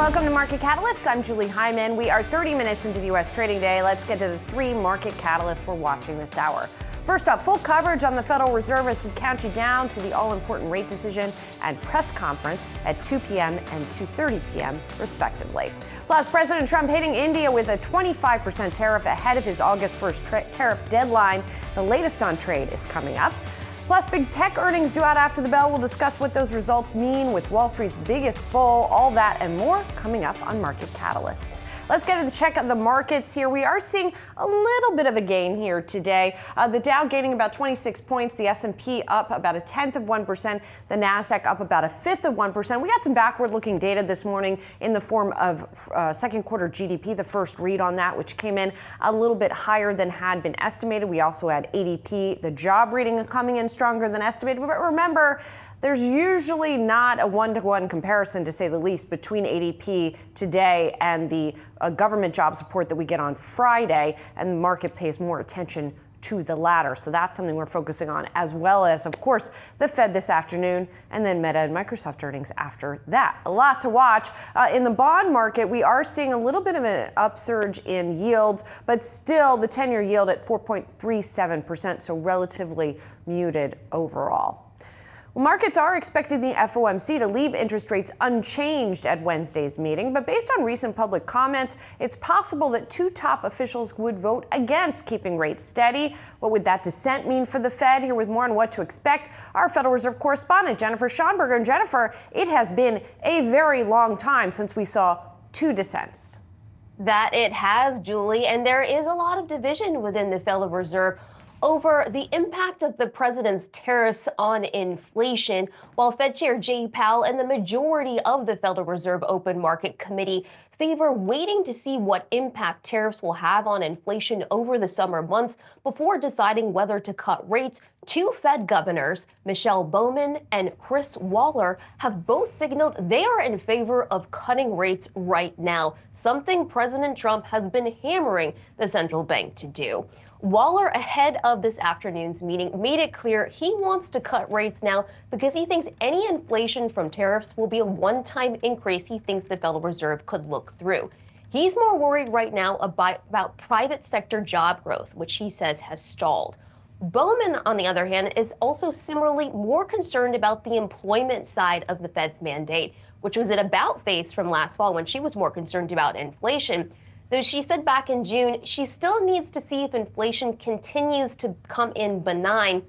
Welcome to Market Catalysts. I'm Julie Hyman. We are 30 minutes into the U.S. trading day. Let's get to the three market catalysts we're watching this hour. First up, full coverage on the Federal Reserve as we count you down to the all-important rate decision and press conference at 2 p.m. and 2:30 p.m. respectively. Plus, President Trump hitting India with a 25% tariff ahead of his August 1st tariff deadline. The latest on trade is coming up. Plus, big tech earnings due out after the bell. We'll discuss what those results mean with Wall Street's biggest bull. All that and more coming up on Market Catalysts. Let's get to the check of the markets here. We are seeing a little bit of a gain here today. The Dow gaining about 26 points, the S&P up about 0.1%, the Nasdaq up about 0.5%. We got some backward-looking data this morning in the form of second quarter GDP, the first read on that, which came in a little bit higher than had been estimated. We also had ADP, the job reading coming in stronger than estimated. But remember, there's usually not a one-to-one comparison, to say the least, between ADP today and the government jobs report that we get on Friday, and the market pays more attention to the latter. So that's something we're focusing on, as well as, of course, the Fed this afternoon, and then Meta and Microsoft earnings after that. A lot to watch. In the bond market, we are seeing a little bit of an upsurge in yields, but still the 10-year yield at 4.37%, so relatively muted overall. Well, markets are expecting the FOMC to leave interest rates unchanged at Wednesday's meeting, but based on recent public comments, it's possible that two top officials would vote against keeping rates steady. What would that dissent mean for the Fed? Here with more on what to expect, our Federal Reserve correspondent, Jennifer Schonberger. And Jennifer, it has been a very long time since we saw two dissents. That it has, Julie, and there is a lot of division within the Federal Reserve over the impact of the president's tariffs on inflation, while Fed Chair Jay Powell and the majority of the Federal Reserve Open Market Committee favor waiting to see what impact tariffs will have on inflation over the summer months before deciding whether to cut rates. Two Fed governors, Michelle Bowman and Chris Waller, have both signaled they are in favor of cutting rates right now, something President Trump has been hammering the central bank to do. Waller, ahead of this afternoon's meeting, made it clear he wants to cut rates now because he thinks any inflation from tariffs will be a one-time increase he thinks the Federal Reserve could look through. He's more worried right now about private sector job growth, which he says has stalled. Bowman, on the other hand, is also similarly more concerned about the employment side of the Fed's mandate, which was an about face from last fall when she was more concerned about inflation. Though she said back in June, she still needs to see if inflation continues to come in benign.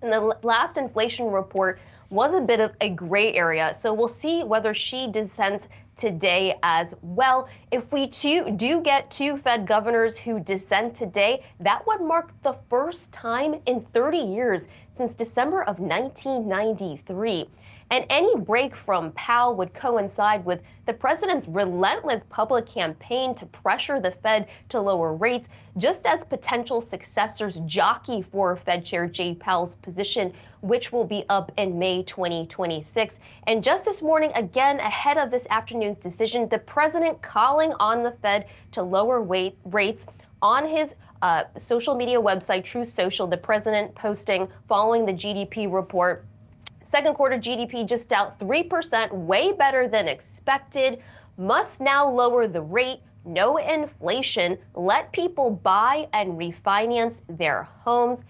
And the last inflation report was a bit of a gray area, so we'll see whether she dissents today as well. If we do get two Fed governors who dissent today, that would mark the first time in 30 years since December of 1993. And any break from Powell would coincide with the president's relentless public campaign to pressure the Fed to lower rates, just as potential successors jockey for Fed Chair Jay Powell's position, which will be up in May 2026. And just this morning, again, ahead of this afternoon's decision, the president calling on the Fed to lower rates. On his social media website, Truth Social, the president posting following the GDP report, second quarter GDP just out 3%, way better than expected. Must now lower the rate, no inflation, let people buy and refinance their homes.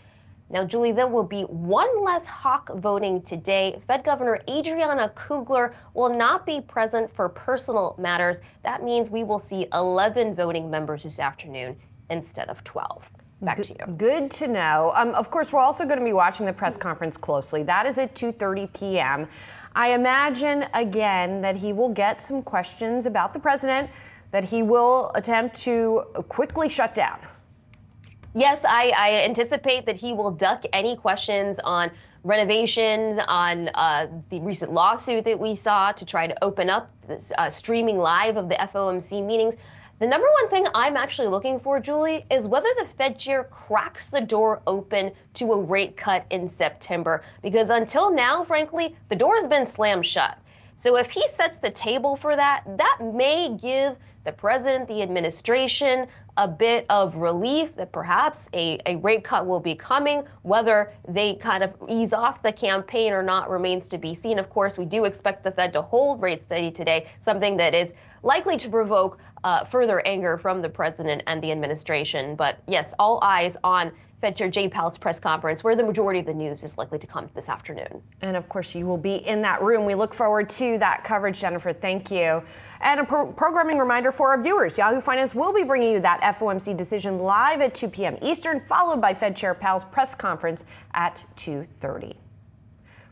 Now, Julie, there will be one less hawk voting today. Fed Governor Adriana Kugler will not be present for personal matters. That means we will see 11 voting members this afternoon instead of 12. Back to you. Good to know. Of course, we're also going to be watching the press conference closely. That is at 2:30 p.m. I imagine, again, that he will get some questions about the president that he will attempt to quickly shut down. Yes, I anticipate that he will duck any questions on renovations, on the recent lawsuit that we saw to try to open up this, streaming live of the FOMC meetings. The number one thing I'm actually looking for, Julie, is whether the Fed chair cracks the door open to a rate cut in September. Because until now, frankly, the door has been slammed shut. So if he sets the table for that, that may give the president, the administration, a bit of relief that perhaps a rate cut will be coming. Whether they kind of ease off the campaign or not remains to be seen. Of course, we do expect the Fed to hold rates steady today, something that is likely to provoke further anger from the president and the administration. But yes, all eyes on Fed Chair Jay Powell's press conference, where the majority of the news is likely to come this afternoon. And of course, you will be in that room. We look forward to that coverage, Jennifer. Thank you. And a programming reminder for our viewers. Yahoo Finance will be bringing you that FOMC decision live at 2 p.m. Eastern, followed by Fed Chair Powell's press conference at 2:30.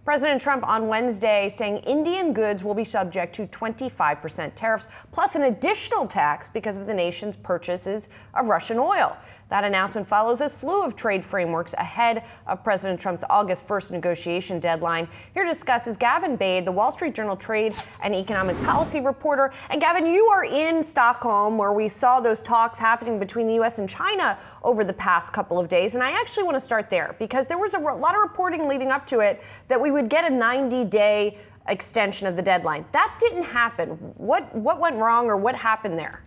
President Trump on Wednesday saying Indian goods will be subject to 25% tariffs, plus an additional tax because of the nation's purchases of Russian oil. That announcement follows a slew of trade frameworks ahead of President Trump's August 1st negotiation deadline. Here to discuss is Gavin Bade, the Wall Street Journal trade and economic policy reporter. And Gavin, you are in Stockholm, where we saw those talks happening between the U.S. and China over the past couple of days. And I actually want to start there because there was a lot of reporting leading up to it that we would get a 90-day extension of the deadline. That didn't happen. What went wrong, or what happened there?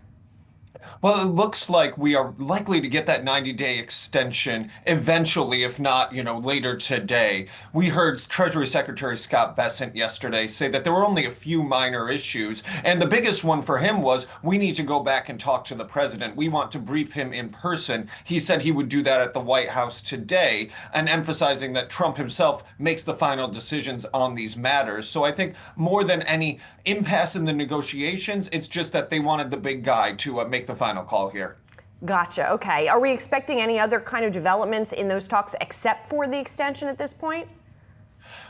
Well, it looks like we are likely to get that 90-day extension eventually, if not, later today. We heard Treasury Secretary Scott Bessent yesterday say that there were only a few minor issues. And the biggest one for him was, we need to go back and talk to the president. We want to brief him in person. He said he would do that at the White House today, and emphasizing that Trump himself makes the final decisions on these matters. So I think more than any impasse in the negotiations, it's just that they wanted the big guy to make the final call here. Gotcha. Okay. Are we expecting any other kind of developments in those talks except for the extension at this point?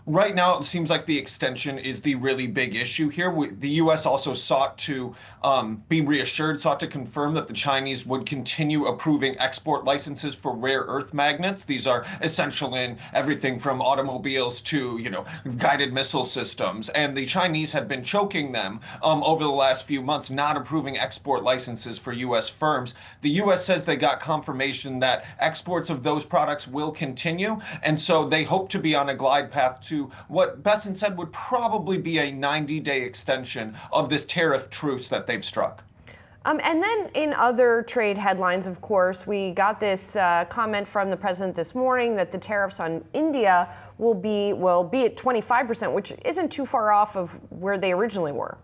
Right now, it seems like the extension is the really big issue here. The U.S. also sought to be reassured, sought to confirm that the Chinese would continue approving export licenses for rare earth magnets. These are essential in everything from automobiles to, guided missile systems. And the Chinese had been choking them over the last few months, not approving export licenses for U.S. firms. The U.S. says they got confirmation that exports of those products will continue. And so they hope to be on a glide path to what Bessent said would probably be a 90-day extension of this tariff truce that they've struck. And then in other trade headlines, of course, we got this comment from the president this morning that the tariffs on India will be at 25%, which isn't too far off of where they originally were.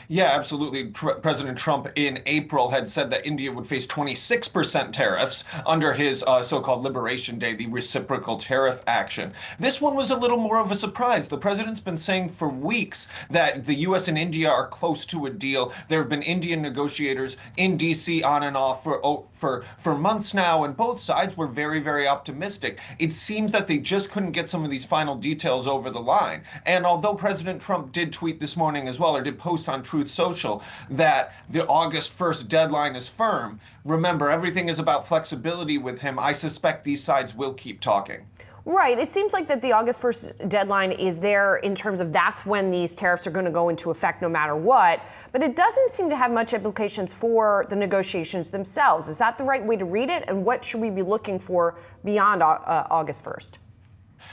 Yeah, absolutely. President Trump in April had said that India would face 26% tariffs under his so-called Liberation Day, the reciprocal tariff action. This one was a little more of a surprise. The president's been saying for weeks that the U.S. and India are close to a deal. There have been Indian negotiators in D.C. on and off for months now, and both sides were very, very optimistic. It seems that they just couldn't get some of these final details over the line. And although President Trump did tweet this morning as well, or did post on Truth Social, that the August 1st deadline is firm, remember, everything is about flexibility with him. I suspect these sides will keep talking. Right. It seems like that the August 1st deadline is there in terms of that's when these tariffs are going to go into effect no matter what. But it doesn't seem to have much implications for the negotiations themselves. Is that the right way to read it? And what should we be looking for beyond August 1st?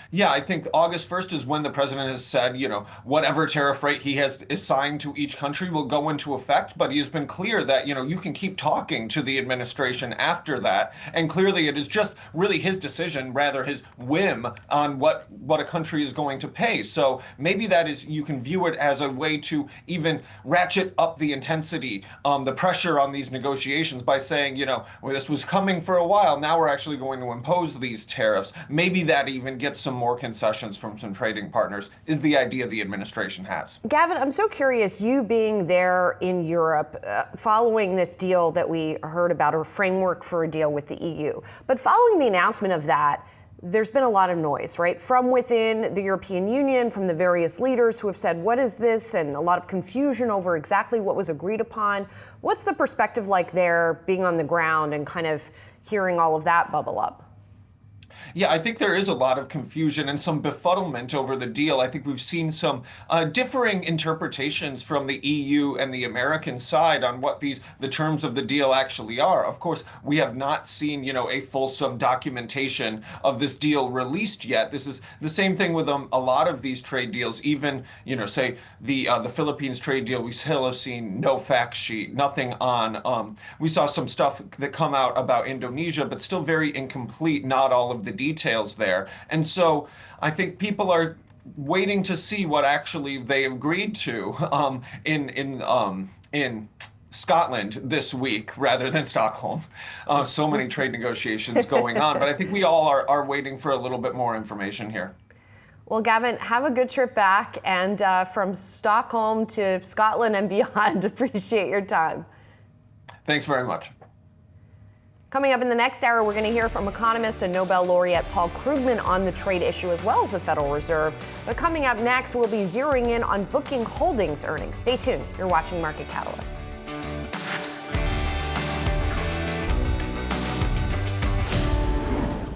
Yeah, I think August 1st is when the president has said, whatever tariff rate he has assigned to each country will go into effect. But he has been clear that, you can keep talking to the administration after that. And clearly it is just really his decision, rather his whim on what a country is going to pay. So maybe that is, you can view it as a way to even ratchet up the intensity, the pressure on these negotiations by saying, this was coming for a while. Now we're actually going to impose these tariffs. Maybe that even gets some more concessions from some trading partners is the idea the administration has. Gavin, I'm so curious, you being there in Europe, following this deal that we heard about, or framework for a deal with the EU, but following the announcement of that, there's been a lot of noise, right? From within the European Union, from the various leaders who have said, what is this? And a lot of confusion over exactly what was agreed upon. What's the perspective like there, being on the ground and kind of hearing all of that bubble up? Yeah, I think there is a lot of confusion and some befuddlement over the deal. I think we've seen some differing interpretations from the EU and the American side on what the terms of the deal actually are. Of course, we have not seen, a fulsome documentation of this deal released yet. This is the same thing with a lot of these trade deals. Even, say the Philippines trade deal, we still have seen no fact sheet, nothing on. We saw some stuff that come out about Indonesia, but still very incomplete. Not all of the details there. And so I think people are waiting to see what actually they agreed to in Scotland this week rather than Stockholm. So many trade negotiations going on, but I think we all are waiting for a little bit more information here. Well, Gavin, have a good trip back, and from Stockholm to Scotland and beyond. Appreciate your time. Thanks very much. Coming up in the next hour, we're going to hear from economist and Nobel laureate Paul Krugman on the trade issue as well as the Federal Reserve. But coming up next, we'll be zeroing in on Booking Holdings earnings. Stay tuned. You're watching Market Catalysts.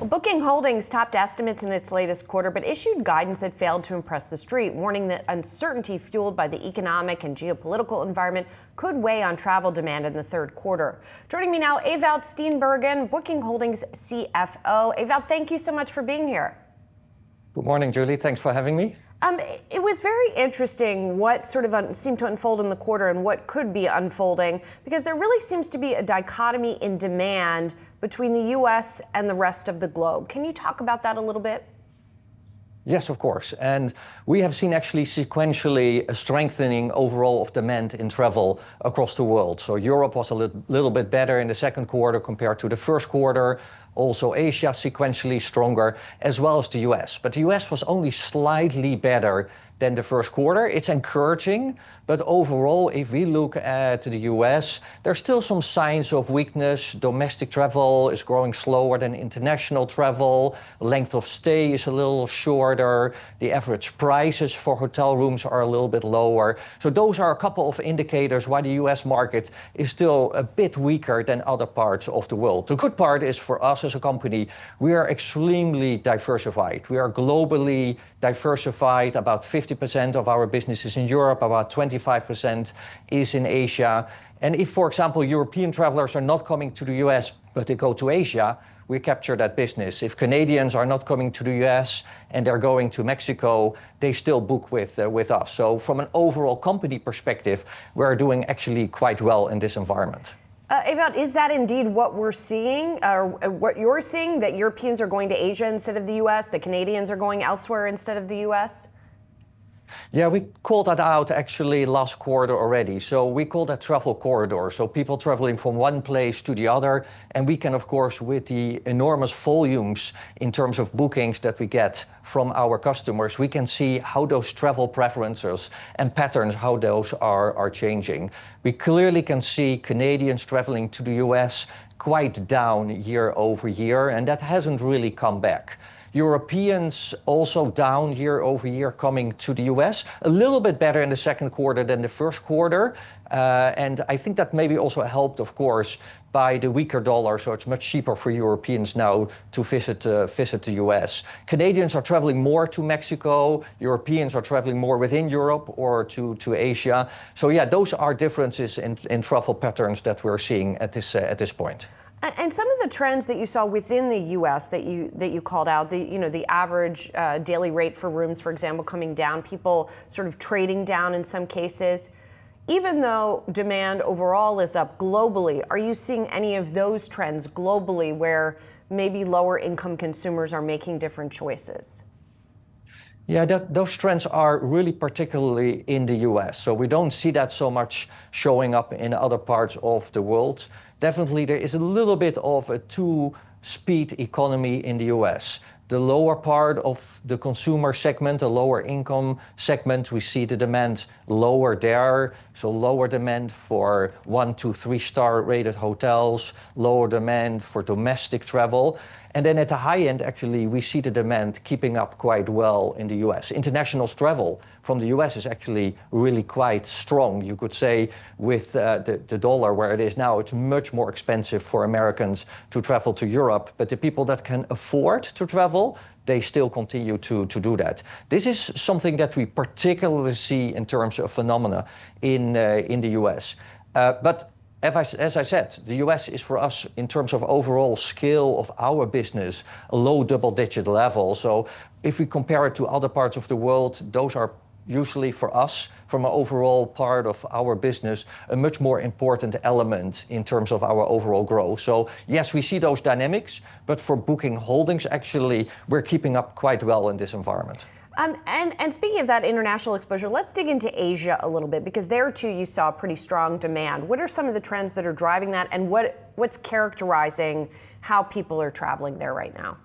Booking Holdings topped estimates in its latest quarter, but issued guidance that failed to impress the street, warning that uncertainty fueled by the economic and geopolitical environment could weigh on travel demand in the third quarter. Joining me now, Ewout Steenbergen, Booking Holdings CFO. Ewout, thank you so much for being here. Good morning, Julie. Thanks for having me. It was very interesting what sort of seemed to unfold in the quarter and what could be unfolding, because there really seems to be a dichotomy in demand between the U.S. and the rest of the globe. Can you talk about that a little bit? Yes, of course. And we have seen actually sequentially a strengthening overall of demand in travel across the world. So Europe was a little bit better in the second quarter compared to the first quarter. Also Asia sequentially stronger, as well as the US. But the US was only slightly better than the first quarter. It's encouraging, but overall, if we look at the US, there's still some signs of weakness. Domestic travel is growing slower than international travel. Length of stay is a little shorter. The average prices for hotel rooms are a little bit lower. So those are a couple of indicators why the US market is still a bit weaker than other parts of the world. The good part is for us as a company, we are extremely diversified. We are globally diversified. About 50% of our business is in Europe, about 25% is in Asia. And if, for example, European travelers are not coming to the US, but they go to Asia, we capture that business. If Canadians are not coming to the US and they're going to Mexico, they still book with us. So from an overall company perspective, we're doing actually quite well in this environment. Ewout, is that indeed what we're seeing, or what you're seeing, that Europeans are going to Asia instead of the US, that Canadians are going elsewhere instead of the US? Yeah, we called that out actually last quarter already. So we call that travel corridor. So people traveling from one place to the other. And we can, of course, with the enormous volumes in terms of bookings that we get from our customers, we can see how those travel preferences and patterns, how those are changing. We clearly can see Canadians traveling to the US quite down year over year, and that hasn't really come back. Europeans also down year over year coming to the US, a little bit better in the second quarter than the first quarter. And I think that maybe also helped, of course, by the weaker dollar. So it's much cheaper for Europeans now to visit the US. Canadians are traveling more to Mexico. Europeans are traveling more within Europe or to Asia. So yeah, those are differences in travel patterns that we're seeing at this point. And some of the trends that you saw within the U.S. that you called out, the average daily rate for rooms, for example, coming down, people sort of trading down in some cases. Even though demand overall is up globally, are you seeing any of those trends globally where maybe lower income consumers are making different choices? Yeah, those trends are really particularly in the US. So we don't see that so much showing up in other parts of the world. Definitely, there is a little bit of a two-speed economy in the US. The lower part of the consumer segment, the lower income segment, we see the demand lower there. So lower demand for 1 to 3 star rated hotels, lower demand for domestic travel. And then at the high end, actually, we see the demand keeping up quite well in the US. International travel from the US is actually really quite strong. You could say with the dollar where it is now, it's much more expensive for Americans to travel to Europe. But the people that can afford to travel, they still continue to do that. This is something that we particularly see in terms of phenomena in the US. But as I said, the US is for us, in terms of overall scale of our business, a low double-digit level. So if we compare it to other parts of the world, those are usually for us, from an overall part of our business, a much more important element in terms of our overall growth. So yes, we see those dynamics, but for Booking Holdings, actually, we're keeping up quite well in this environment. And speaking of that international exposure, let's dig into Asia a little bit, because there too you saw pretty strong demand. What are some of the trends that are driving that, and what's characterizing how people are traveling there right now?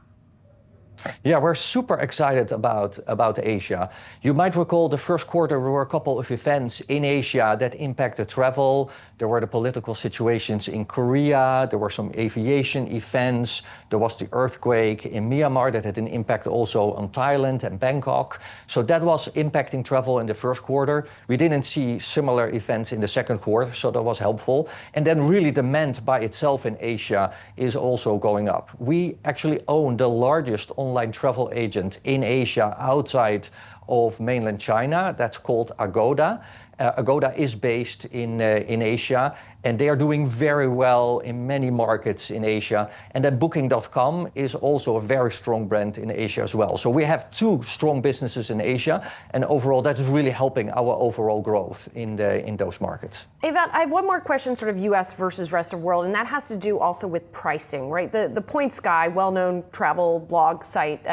Yeah, we're super excited about Asia. You might recall the first quarter there were a couple of events in Asia that impacted travel. There were the political situations in Korea, there were some aviation events, there was the earthquake in Myanmar that had an impact also on Thailand and Bangkok. So that was impacting travel in the first quarter. We didn't see similar events in the second quarter, so that was helpful. And then really demand by itself in Asia is also going up. We actually own the largest online travel agent in Asia outside of mainland China. That's called Agoda. Agoda is based in Asia, and they are doing very well in many markets in Asia. And then Booking.com is also a very strong brand in Asia as well. So we have two strong businesses in Asia, and overall that is really helping our overall growth in those markets. Ewout, I have one more question, sort of US versus rest of world, and that has to do also with pricing, right? The Points Guy, well-known travel blog site,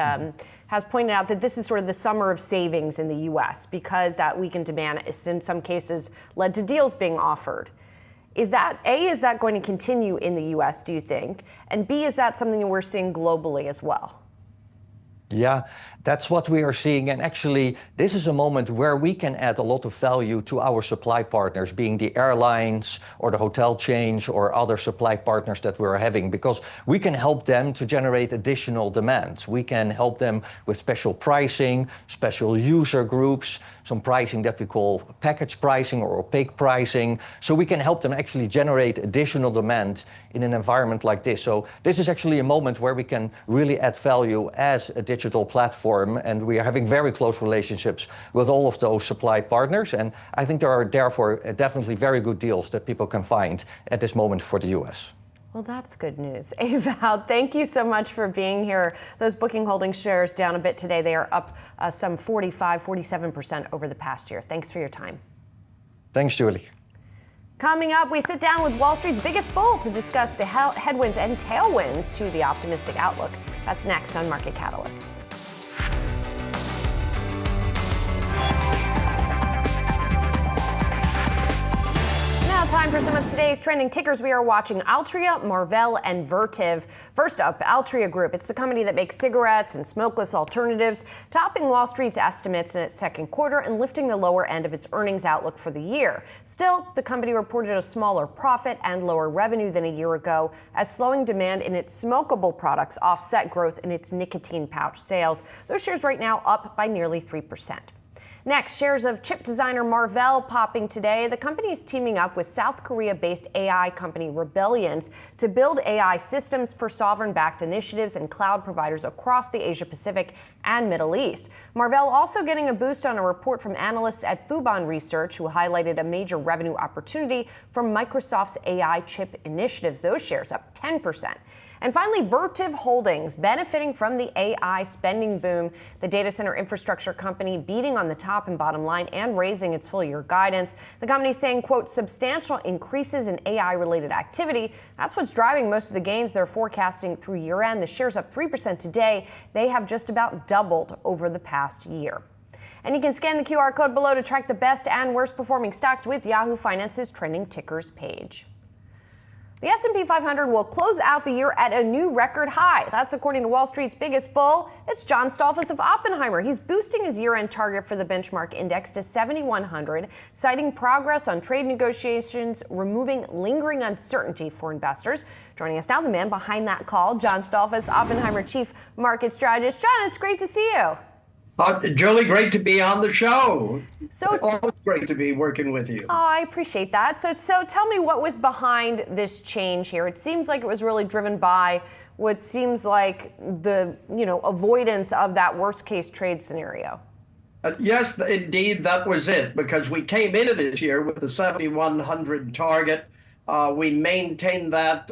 has pointed out that this is sort of the summer of savings in the US because that weakened demand is in some cases led to deals being offered. Is that going to continue in the US, do you think? And B, is that something that we're seeing globally as well? Yeah, that's what we are seeing. And actually, this is a moment where we can add a lot of value to our supply partners, being the airlines or the hotel chains or other supply partners that we're having, because we can help them to generate additional demand. We can help them with special pricing, special user groups, some pricing that we call package pricing or opaque pricing. So we can help them actually generate additional demand in an environment like this. So this is actually a moment where we can really add value as a digital platform, and we are having very close relationships with all of those supply partners. And I think there are therefore definitely very good deals that people can find at this moment for the US. Well, that's good news. Ewout, thank you so much for being here. Those Booking Holdings shares down a bit today. They are up some 47% over the past year. Thanks for your time. Thanks, Julie. Coming up, we sit down with Wall Street's biggest bull to discuss the headwinds and tailwinds to the optimistic outlook. That's next on Market Catalysts. Now time for some of today's trending tickers. We are watching Altria, Marvell, and Vertiv. First up, Altria Group. It's the company that makes cigarettes and smokeless alternatives, topping Wall Street's estimates in its second quarter and lifting the lower end of its earnings outlook for the year. Still, the company reported a smaller profit and lower revenue than a year ago, as slowing demand in its smokable products offset growth in its nicotine pouch sales. Those shares right now up by nearly 3%. Next, shares of chip designer Marvell popping today. The company is teaming up with South Korea-based AI company Rebellions to build AI systems for sovereign-backed initiatives and cloud providers across the Asia-Pacific and Middle East. Marvell also getting a boost on a report from analysts at Fubon Research, who highlighted a major revenue opportunity from Microsoft's AI chip initiatives. Those shares up 10%. And finally, Vertiv Holdings, benefiting from the AI spending boom. The data center infrastructure company beating on the top and bottom line and raising its full year guidance. The company saying, quote, substantial increases in AI-related activity. That's what's driving most of the gains they're forecasting through year end. The shares up 3% today. They have just about doubled over the past year. And you can scan the QR code below to track the best and worst performing stocks with Yahoo Finance's trending tickers page. The S&P 500 will close out the year at a new record high. That's according to Wall Street's biggest bull. It's John Stoltzfus of Oppenheimer. He's boosting his year-end target for the benchmark index to 7,100, citing progress on trade negotiations, removing lingering uncertainty for investors. Joining us now, the man behind that call, John Stoltzfus, Oppenheimer Chief Market Strategist. John, it's great to see you. Julie, great to be on the show. So always great to be working with you. Oh, I appreciate that. So tell me what was behind this change here. It seems like it was really driven by what seems like the avoidance of that worst case trade scenario. Yes, indeed, that was it, because we came into this year with the 7,100 target. We maintained that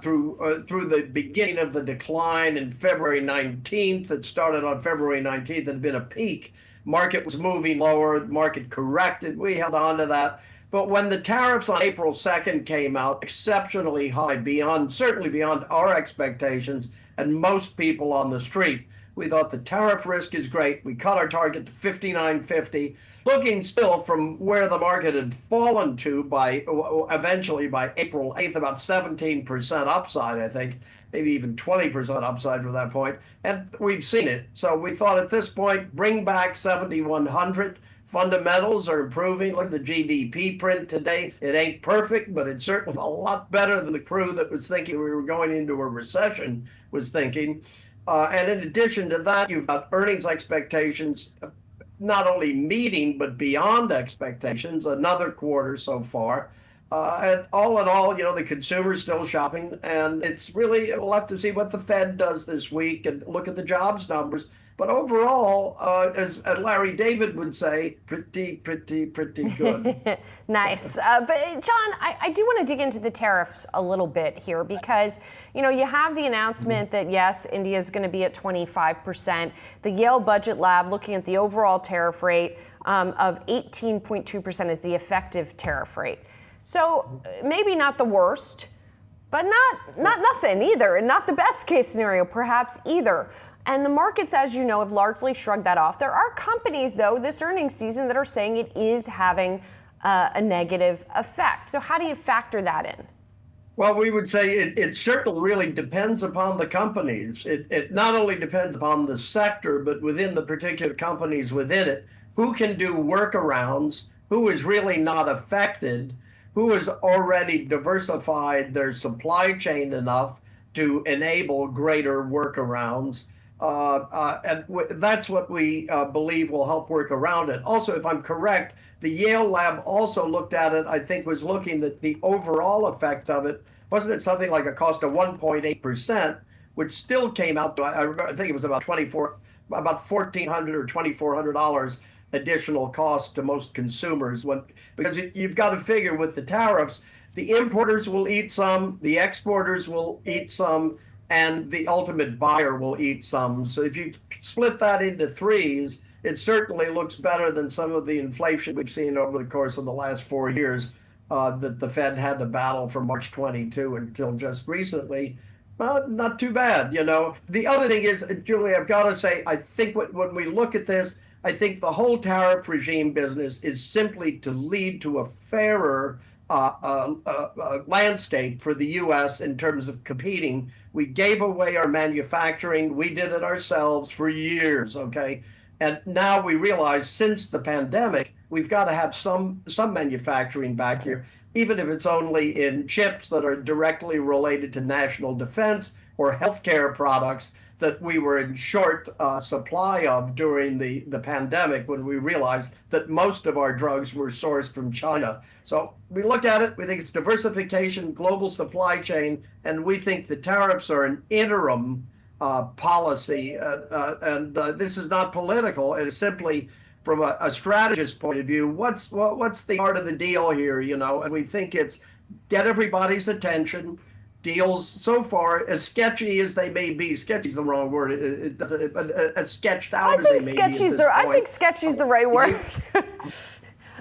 through the beginning of the decline in February 19th. It started on February 19th. It had been a peak. Market was moving lower. Market corrected. We held on to that. But when the tariffs on April 2nd came out, exceptionally high, certainly beyond our expectations and most people on the street, we thought the tariff risk is great. We cut our target to 59.50. Looking still from where the market had fallen to eventually by April 8th, about 17% upside, I think, maybe even 20% upside from that point. And we've seen it. So we thought at this point, bring back 7,100. Fundamentals are improving. Look at the GDP print today. It ain't perfect, but it's certainly a lot better than the crew that was thinking we were going into a recession was thinking. And in addition to that, you've got earnings expectations not only meeting, but beyond expectations, another quarter so far. And all in all, the consumer's still shopping, and it's really, we'll have to see what the Fed does this week and look at the jobs numbers. But overall, as Larry David would say, pretty good. Nice. But John, I do want to dig into the tariffs a little bit here because, you have the announcement that, yes, India is going to be at 25%. The Yale Budget Lab looking at the overall tariff rate of 18.2% is the effective tariff rate. So maybe not the worst, but not nothing either, and not the best case scenario perhaps either. And the markets, as you know, have largely shrugged that off. There are companies, though, this earnings season that are saying it is having a negative effect. So how do you factor that in? Well, we would say it certainly really depends upon the companies. It not only depends upon the sector, but within the particular companies within it, who can do workarounds, who is really not affected, who has already diversified their supply chain enough to enable greater workarounds. And that's what we believe will help work around it. Also, if I'm correct, the Yale lab also looked at it, I think was looking at the overall effect of it. Wasn't it something like a cost of 1.8%, which still came out to, I think it was about $1,400 or $2,400 additional cost to most consumers. Because you've got to figure with the tariffs, the importers will eat some, the exporters will eat some, and the ultimate buyer will eat some. So if you split that into threes, it certainly looks better than some of the inflation we've seen over the course of the last 4 years that the Fed had to battle from March 22 until just recently. Not too bad, The other thing is, Julie, I've got to say, I think when we look at this, I think the whole tariff regime business is simply to lead to a fairer landscape for the U.S. in terms of competing. We gave away our manufacturing. We did it ourselves for years, okay? And now we realize since the pandemic, we've got to have some manufacturing back here, even if it's only in chips that are directly related to national defense or healthcare products that we were in short supply of during the pandemic when we realized that most of our drugs were sourced from China. So we look at it, we think it's diversification, global supply chain, and we think the tariffs are an interim policy. And this is not political. It is simply from a strategist point of view, what's the art of the deal here, And we think it's get everybody's attention. Deals so far, as sketchy as they may be, sketchy is the wrong word. As sketched out as they may be. I think sketchy's the right word.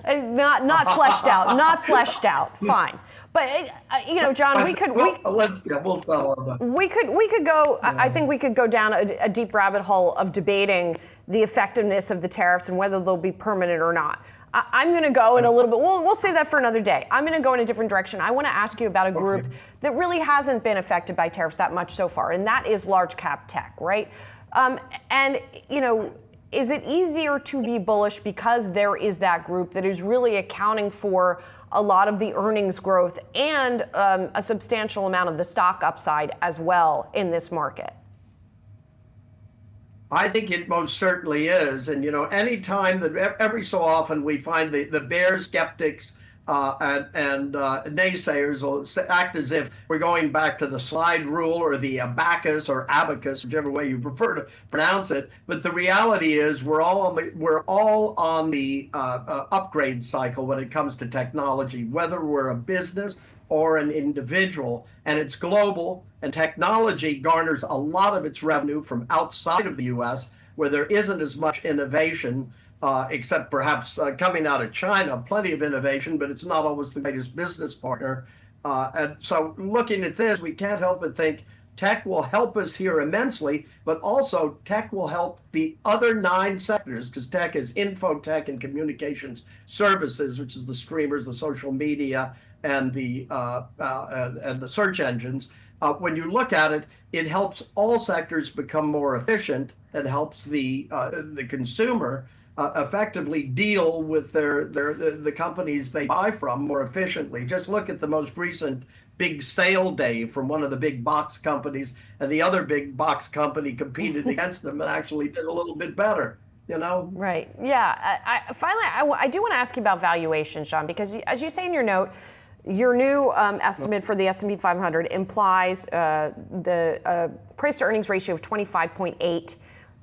Not fleshed out, not fleshed out. Fine. But John, we'll settle on that. We could go. I think we could go down a deep rabbit hole of debating the effectiveness of the tariffs and whether they'll be permanent or not. I'm going to go in a little bit. We'll save that for another day. I'm going to go in a different direction. I want to ask you about a group that really hasn't been affected by tariffs that much so far, and that is large cap tech, right? Is it easier to be bullish because there is that group that is really accounting for a lot of the earnings growth and a substantial amount of the stock upside as well in this market? I think it most certainly is. And, any time that every so often we find the bear skeptics and naysayers will act as if we're going back to the slide rule or the abacus or abacus, whichever way you prefer to pronounce it. But the reality is we're all on the upgrade cycle when it comes to technology, whether we're a business or an individual, and it's global, and technology garners a lot of its revenue from outside of the U.S., where there isn't as much innovation, except perhaps coming out of China, plenty of innovation, but it's not always the greatest business partner. And so looking at this, we can't help but think tech will help us here immensely, but also tech will help the other 9 sectors, because tech is infotech and communications services, which is the streamers, the social media, and the search engines. When you look at it, it helps all sectors become more efficient and helps the consumer effectively deal with the companies they buy from more efficiently. Just look at the most recent big sale day from one of the big box companies, and the other big box company competed against them and actually did a little bit better. Right. Yeah. Finally, I do want to ask you about valuation, John, because as you say in your note, your new estimate for the S&P 500 implies the price to earnings ratio of 25.8,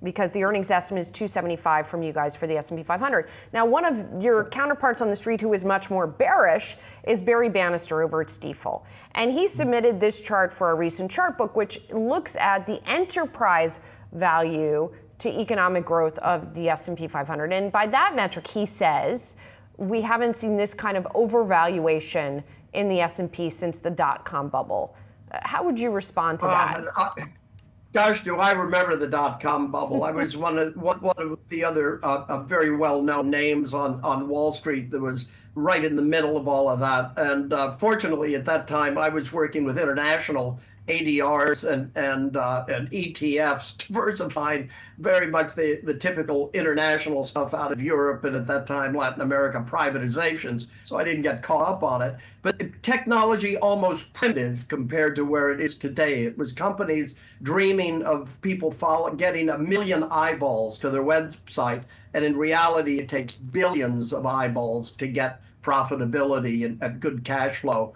because the earnings estimate is 275 from you guys for the S&P 500. Now, one of your counterparts on the street who is much more bearish is Barry Bannister over at Stifel. And he submitted this chart for a recent chart book, which looks at the enterprise value to economic growth of the S&P 500. And by that metric, he says, we haven't seen this kind of overvaluation in the S&P since the dot-com bubble. How would you respond to that? Gosh, do I remember the dot-com bubble. I was one of the other very well-known names on Wall Street that was right in the middle of all of that. And fortunately, at that time, I was working with international ADRs and ETFs, diversifying very much the typical international stuff out of Europe and at that time Latin America privatizations. So I didn't get caught up on it. But technology almost primitive compared to where it is today. It was companies dreaming of people getting 1 million eyeballs to their website. And in reality, it takes billions of eyeballs to get profitability and good cash flow.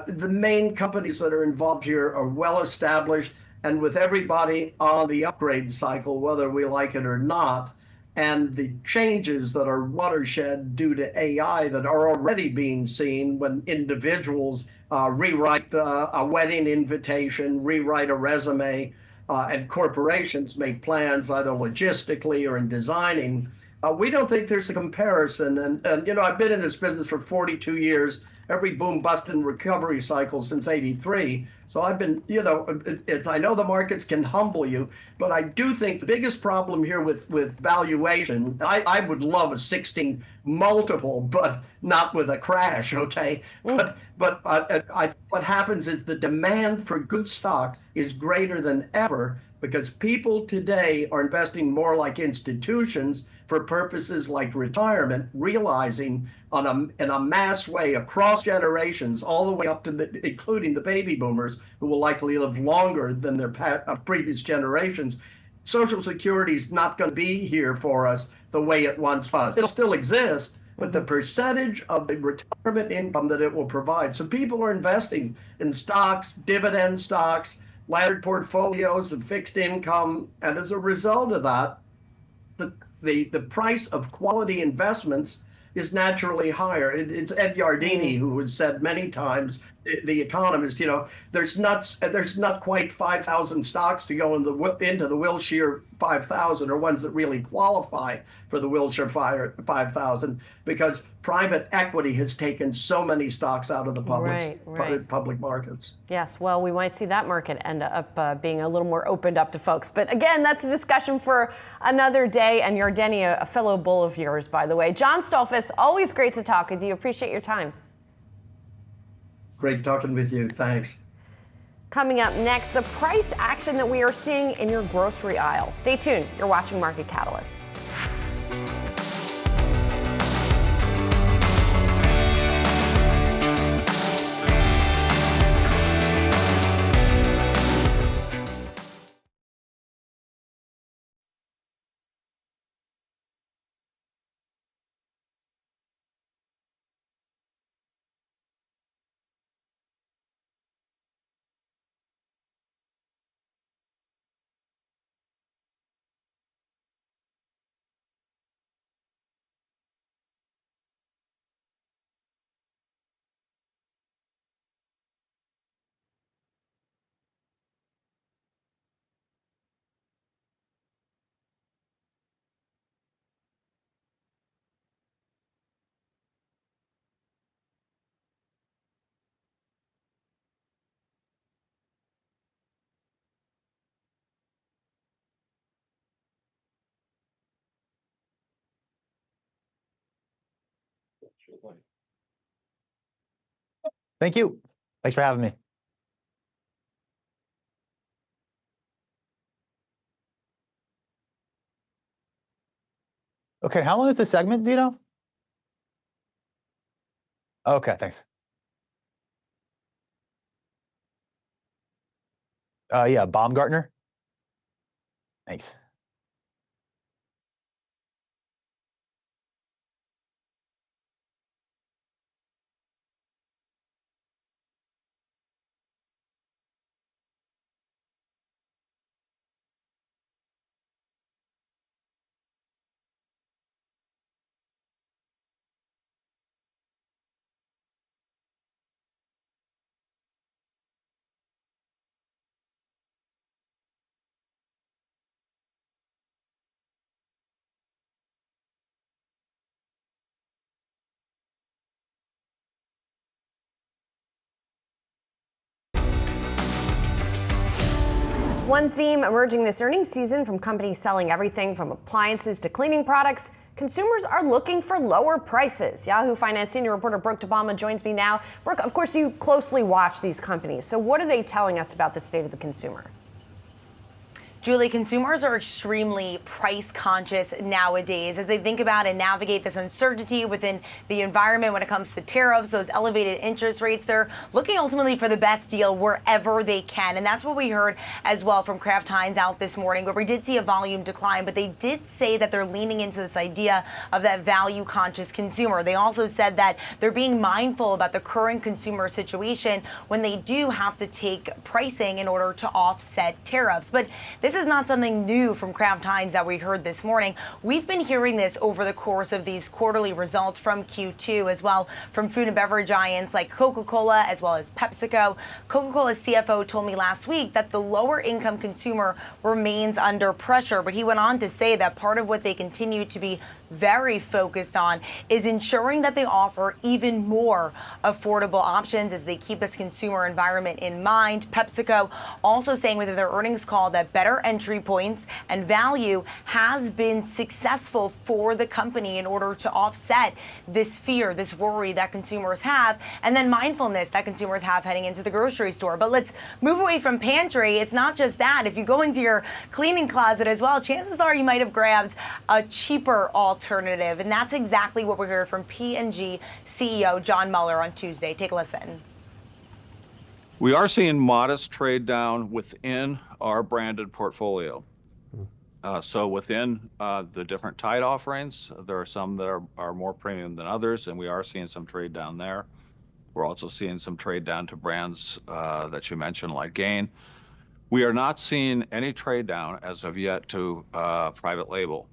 The main companies that are involved here are well established and with everybody on the upgrade cycle, whether we like it or not, and the changes that are watershed due to AI that are already being seen when individuals rewrite a wedding invitation, rewrite a resume, and corporations make plans either logistically or in designing. We don't think there's a comparison. And I've been in this business for 42 years. Every boom, bust, and recovery cycle since '83. So I've been, I know the markets can humble you, but I do think the biggest problem here with valuation, I would love a 16 multiple, but not with a crash, okay? But what happens is the demand for good stocks is greater than ever because people today are investing more like institutions for purposes like retirement, realizing in a mass way across generations, all the way up to including the baby boomers, who will likely live longer than their previous generations. Social Security is not going to be here for us the way it once was. It'll still exist, but the percentage of the retirement income that it will provide. So people are investing in stocks, dividend stocks, laddered portfolios of fixed income, and as a result of that, the price of quality investments is naturally higher. It's Ed Yardeni who has said many times, the economist, there's not quite 5,000 stocks to go into the Wilshire 5,000, or ones that really qualify for the Wilshire 5,000, because private equity has taken so many stocks out of the public markets. Yes, well, we might see that market end up being a little more opened up to folks. But again, that's a discussion for another day. And Yardeni, a fellow bull of yours, by the way. John Stoltzfus, always great to talk with you. Appreciate your time. Great talking with you. Thanks. Coming up next, the price action that we are seeing in your grocery aisle. Stay tuned. You're watching Market Catalysts. Thank you. Thanks for having me. Okay, how long is this segment, do you know? Okay, thanks. Yeah, Baumgartner. Thanks. One theme emerging this earnings season from companies selling everything from appliances to cleaning products: consumers are looking for lower prices. Yahoo Finance senior reporter Brooke Obama joins me now. Brooke, of course, you closely watch these companies. So what are they telling us about the state of the consumer? Julie, consumers are extremely price conscious nowadays as they think about and navigate this uncertainty within the environment when it comes to tariffs, those elevated interest rates. They're looking ultimately for the best deal wherever they can. And that's what we heard as well from Kraft Heinz out this morning, where we did see a volume decline, but they did say that they're leaning into this idea of that value conscious consumer. They also said that they're being mindful about the current consumer situation when they do have to take pricing in order to offset tariffs. But this is not something new from Kraft Heinz that we heard this morning. We've been hearing this over the course of these quarterly results from Q2, as well from food and beverage giants like Coca-Cola as well as PepsiCo. Coca-Cola's CFO told me last week that the lower income consumer remains under pressure, but he went on to say that part of what they continue to be very focused on is ensuring that they offer even more affordable options as they keep this consumer environment in mind. PepsiCo also saying within their earnings call that better entry points and value has been successful for the company in order to offset this fear, this worry that consumers have, and then mindfulness that consumers have heading into the grocery store. But let's move away from pantry. It's not just that. If you go into your cleaning closet as well, chances are you might have grabbed a cheaper alternative. And that's exactly what we heard from P&G CEO John Mueller on Tuesday. Take a listen. We are seeing modest trade down within our branded portfolio. So within the different Tide offerings, there are some that are more premium than others, and we are seeing some trade down there. We're also seeing some trade down to brands that you mentioned, like Gain. We are not seeing any trade down as of yet to private label.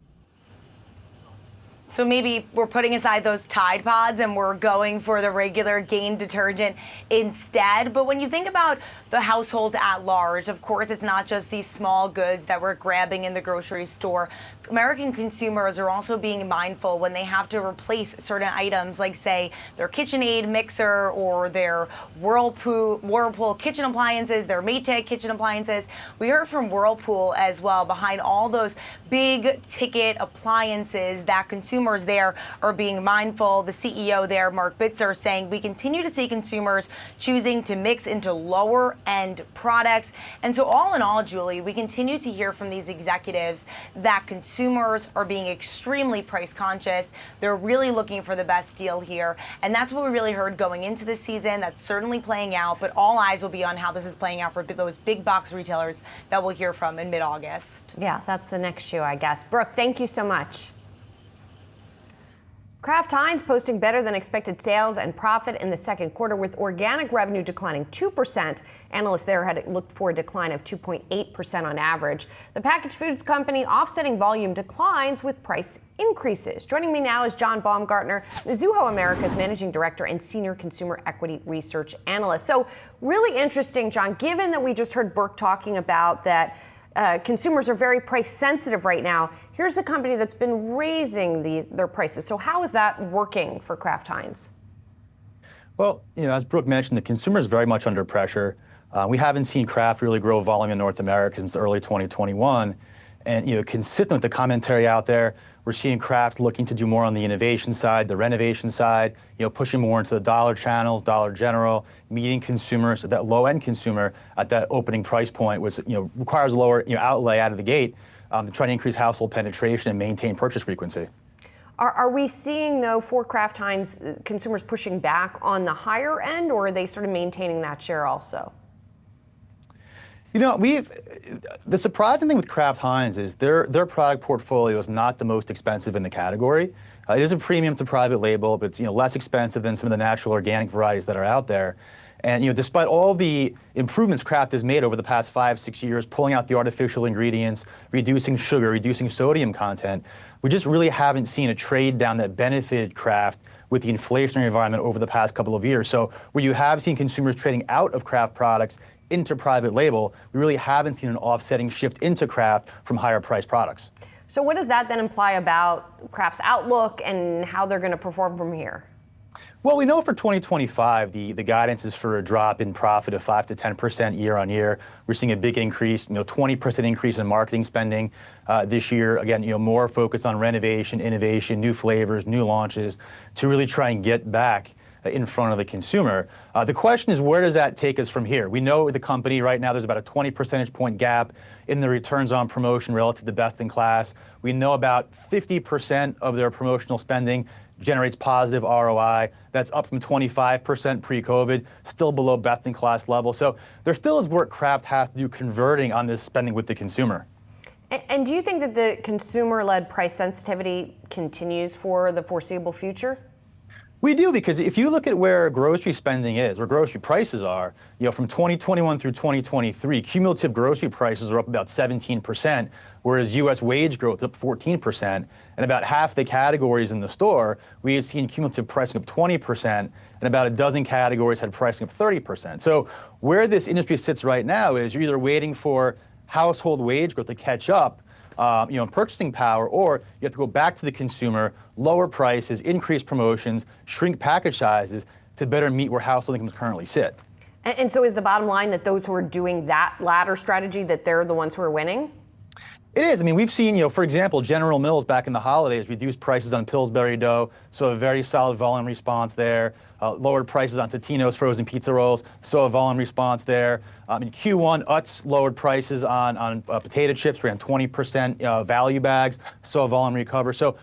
So maybe we're putting aside those Tide Pods and we're going for the regular Gain detergent instead. But when you think about the households at large, of course, it's not just these small goods that we're grabbing in the grocery store. American consumers are also being mindful when they have to replace certain items, like, say, their KitchenAid mixer or their Whirlpool kitchen appliances, their Maytag kitchen appliances. We heard from Whirlpool as well, behind all those big ticket appliances that consumers there are being mindful. The CEO there, Mark Bitzer, saying we continue to see consumers choosing to mix into lower end products. And so all in all, Julie, we continue to hear from these executives that consumers are being extremely price conscious. They're really looking for the best deal here. And that's what we really heard going into this season. That's certainly playing out, but all eyes will be on how this is playing out for those big box retailers that we'll hear from in mid-August. Yeah, that's the next shoe, I guess. Brooke, thank you so much. Kraft Heinz posting better than expected sales and profit in the second quarter, with organic revenue declining 2%. Analysts there had looked for a decline of 2.8% on average. The packaged foods company offsetting volume declines with price increases. Joining me now is John Baumgartner, Mizuho America's managing director and senior consumer equity research analyst. So really interesting, John, given that we just heard Brooke talking about that consumers are very price sensitive right now. Here's a company that's been raising their prices. So how is that working for Kraft Heinz? Well, as Brooke mentioned, the consumer is very much under pressure. We haven't seen Kraft really grow volume in North America since early 2021. And consistent with the commentary out there, we're seeing Kraft looking to do more on the innovation side, the renovation side, pushing more into the dollar channels, Dollar General, meeting consumers, that low-end consumer at that opening price point, which requires a lower outlay out of the gate to try to increase household penetration and maintain purchase frequency. Are we seeing, though, for Kraft Heinz, consumers pushing back on the higher end, or are they sort of maintaining that share also? The surprising thing with Kraft Heinz is their product portfolio is not the most expensive in the category. It is a premium to private label, but it's less expensive than some of the natural organic varieties that are out there. And despite all the improvements Kraft has made over the past 5-6 years, pulling out the artificial ingredients, reducing sugar, reducing sodium content, we just really haven't seen a trade down that benefited Kraft with the inflationary environment over the past couple of years. So where you have seen consumers trading out of Kraft products into private label, we really haven't seen an offsetting shift into Kraft from higher priced products. So what does that then imply about Kraft's outlook and how they're going to perform from here? Well, we know for 2025, the guidance is for a drop in profit of 5 to 10% year on year. We're seeing a big increase, 20% increase in marketing spending this year. Again, more focus on renovation, innovation, new flavors, new launches to really try and get back in front of the consumer. The question is, where does that take us from here? We know the company right now, there's about a 20 percentage point gap in the returns on promotion relative to best in class. We know about 50% of their promotional spending generates positive ROI. That's up from 25% pre-COVID, still below best in class level. So there still is work Kraft has to do converting on this spending with the consumer. And do you think that the consumer-led price sensitivity continues for the foreseeable future? We do, because if you look at where grocery spending is, where grocery prices are, from 2021 through 2023, cumulative grocery prices are up about 17%, whereas U.S. wage growth is up 14%, and about half the categories in the store, we have seen cumulative pricing up 20%, and about a dozen categories had pricing up 30%. So where this industry sits right now is you're either waiting for household wage growth to catch up, purchasing power, or you have to go back to the consumer, lower prices, increase promotions, shrink package sizes to better meet where household incomes currently sit. And so is the bottom line that those who are doing that latter strategy, that they're the ones who are winning? It is. I mean, we've seen, for example, General Mills back in the holidays reduced prices on Pillsbury dough, so a very solid volume response there. Lowered prices on Totino's frozen pizza rolls, so a volume response there. In Q1, Utz lowered prices on potato chips, ran 20% value bags, so a volume recover. So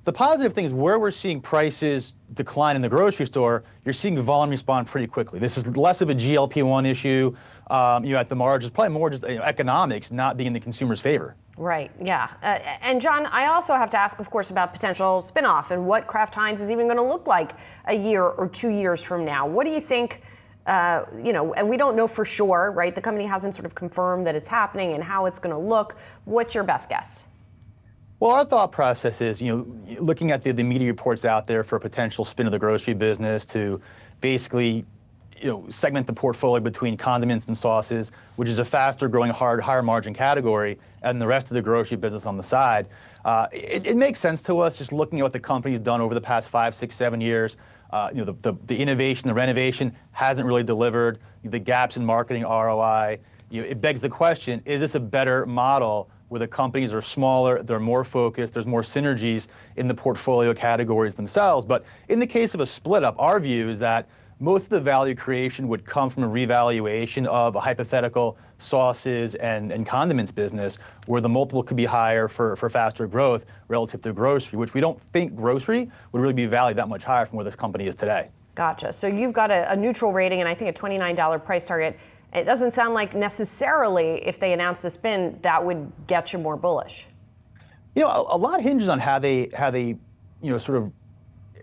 the positive thing is where we're seeing prices decline in the grocery store, you're seeing the volume respond pretty quickly. This is less of a GLP-1 issue at the margins, probably more just economics not being in the consumer's favor. Right, yeah. And John, I also have to ask, of course, about potential spinoff and what Kraft Heinz is even going to look like a year or 2 years from now. What do you think, and we don't know for sure, right? The company hasn't sort of confirmed that it's happening and how it's going to look. What's your best guess? Well, our thought process is, looking at the media reports out there for a potential spin of the grocery business to basically, segment the portfolio between condiments and sauces, which is a faster growing, higher margin category, and the rest of the grocery business on the side. It makes sense to us just looking at what the company's done over the past 5, 6, 7 years. The innovation, the renovation hasn't really delivered. The gaps in marketing ROI. It begs the question: is this a better model where the companies are smaller, they're more focused, there's more synergies in the portfolio categories themselves? But in the case of a split up, our view is that most of the value creation would come from a revaluation of a hypothetical sauces and condiments business, where the multiple could be higher for faster growth relative to grocery, which we don't think grocery would really be valued that much higher from where this company is today. Gotcha. So you've got a neutral rating and I think a $29 price target. It doesn't sound like necessarily if they announce the spin, that would get you more bullish. A lot hinges on how they sort of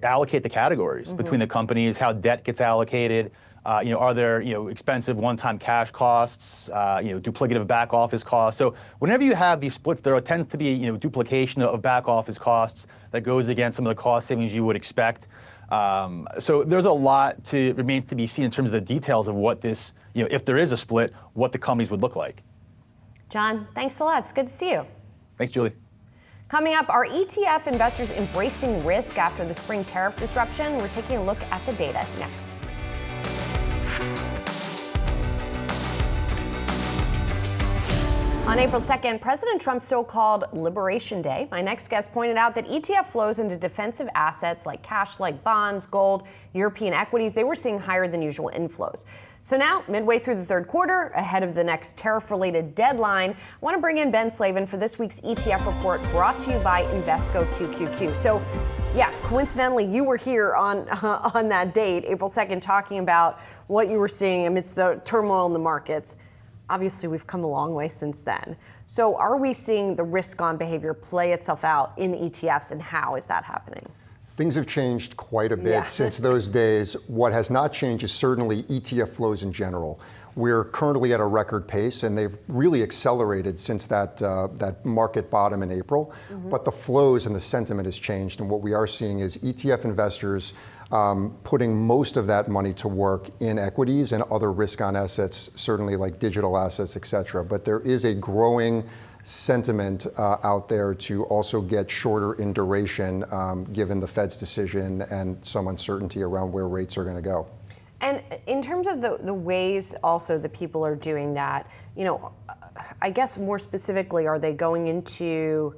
allocate the categories between the companies, how debt gets allocated. Are there expensive one-time cash costs, duplicative back office costs? So whenever you have these splits, there tends to be duplication of back office costs that goes against some of the cost savings you would expect. So there's a lot remains to be seen in terms of the details of what this, if there is a split, what the companies would look like. John, thanks a lot. It's good to see you. Thanks, Julie. Coming up, are ETF investors embracing risk after the spring tariff disruption? We're taking a look at the data next. On April 2nd, President Trump's so-called Liberation Day, my next guest pointed out that ETF flows into defensive assets like cash, like bonds, gold, European equities, they were seeing higher than usual inflows. So now, midway through the third quarter, ahead of the next tariff-related deadline, I want to bring in Ben Slavin for this week's ETF report brought to you by Invesco QQQ. So, yes, coincidentally, you were here on that date, April 2nd, talking about what you were seeing amidst the turmoil in the markets. Obviously, we've come a long way since then. So are we seeing the risk-on behavior play itself out in ETFs, and how is that happening? Things have changed quite a bit since those days. What has not changed is certainly ETF flows in general. We're currently at a record pace, and they've really accelerated since that market bottom in April. But the flows and the sentiment has changed, and what we are seeing is ETF investors putting most of that money to work in equities and other risk-on assets, certainly like digital assets, et cetera. But there is a growing sentiment out there to also get shorter in duration, given the Fed's decision and some uncertainty around where rates are going to go. And in terms of the ways also that people are doing that, I guess more specifically, are they going into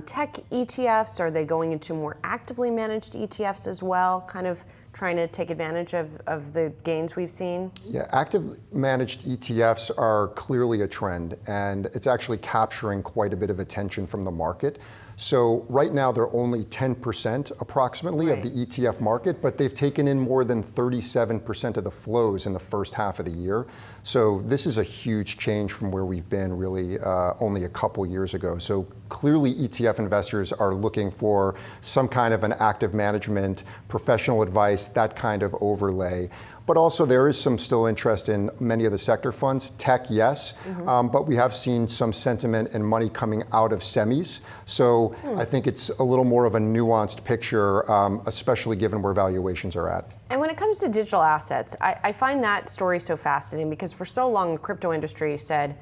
tech ETFs? Are they going into more actively managed ETFs as well, kind of trying to take advantage of the gains we've seen? Yeah, active managed ETFs are clearly a trend, and it's actually capturing quite a bit of attention from the market. So right now they're only 10% approximately of the ETF market, but they've taken in more than 37% of the flows in the first half of the year. So this is a huge change from where we've been really only a couple years ago. So clearly ETF investors are looking for some kind of an active management, professional advice, that kind of overlay. But also there is some still interest in many of the sector funds. Tech, yes, but we have seen some sentiment and money coming out of semis. So I think it's a little more of a nuanced picture, especially given where valuations are at. And when it comes to digital assets, I find that story so fascinating because for so long the crypto industry said,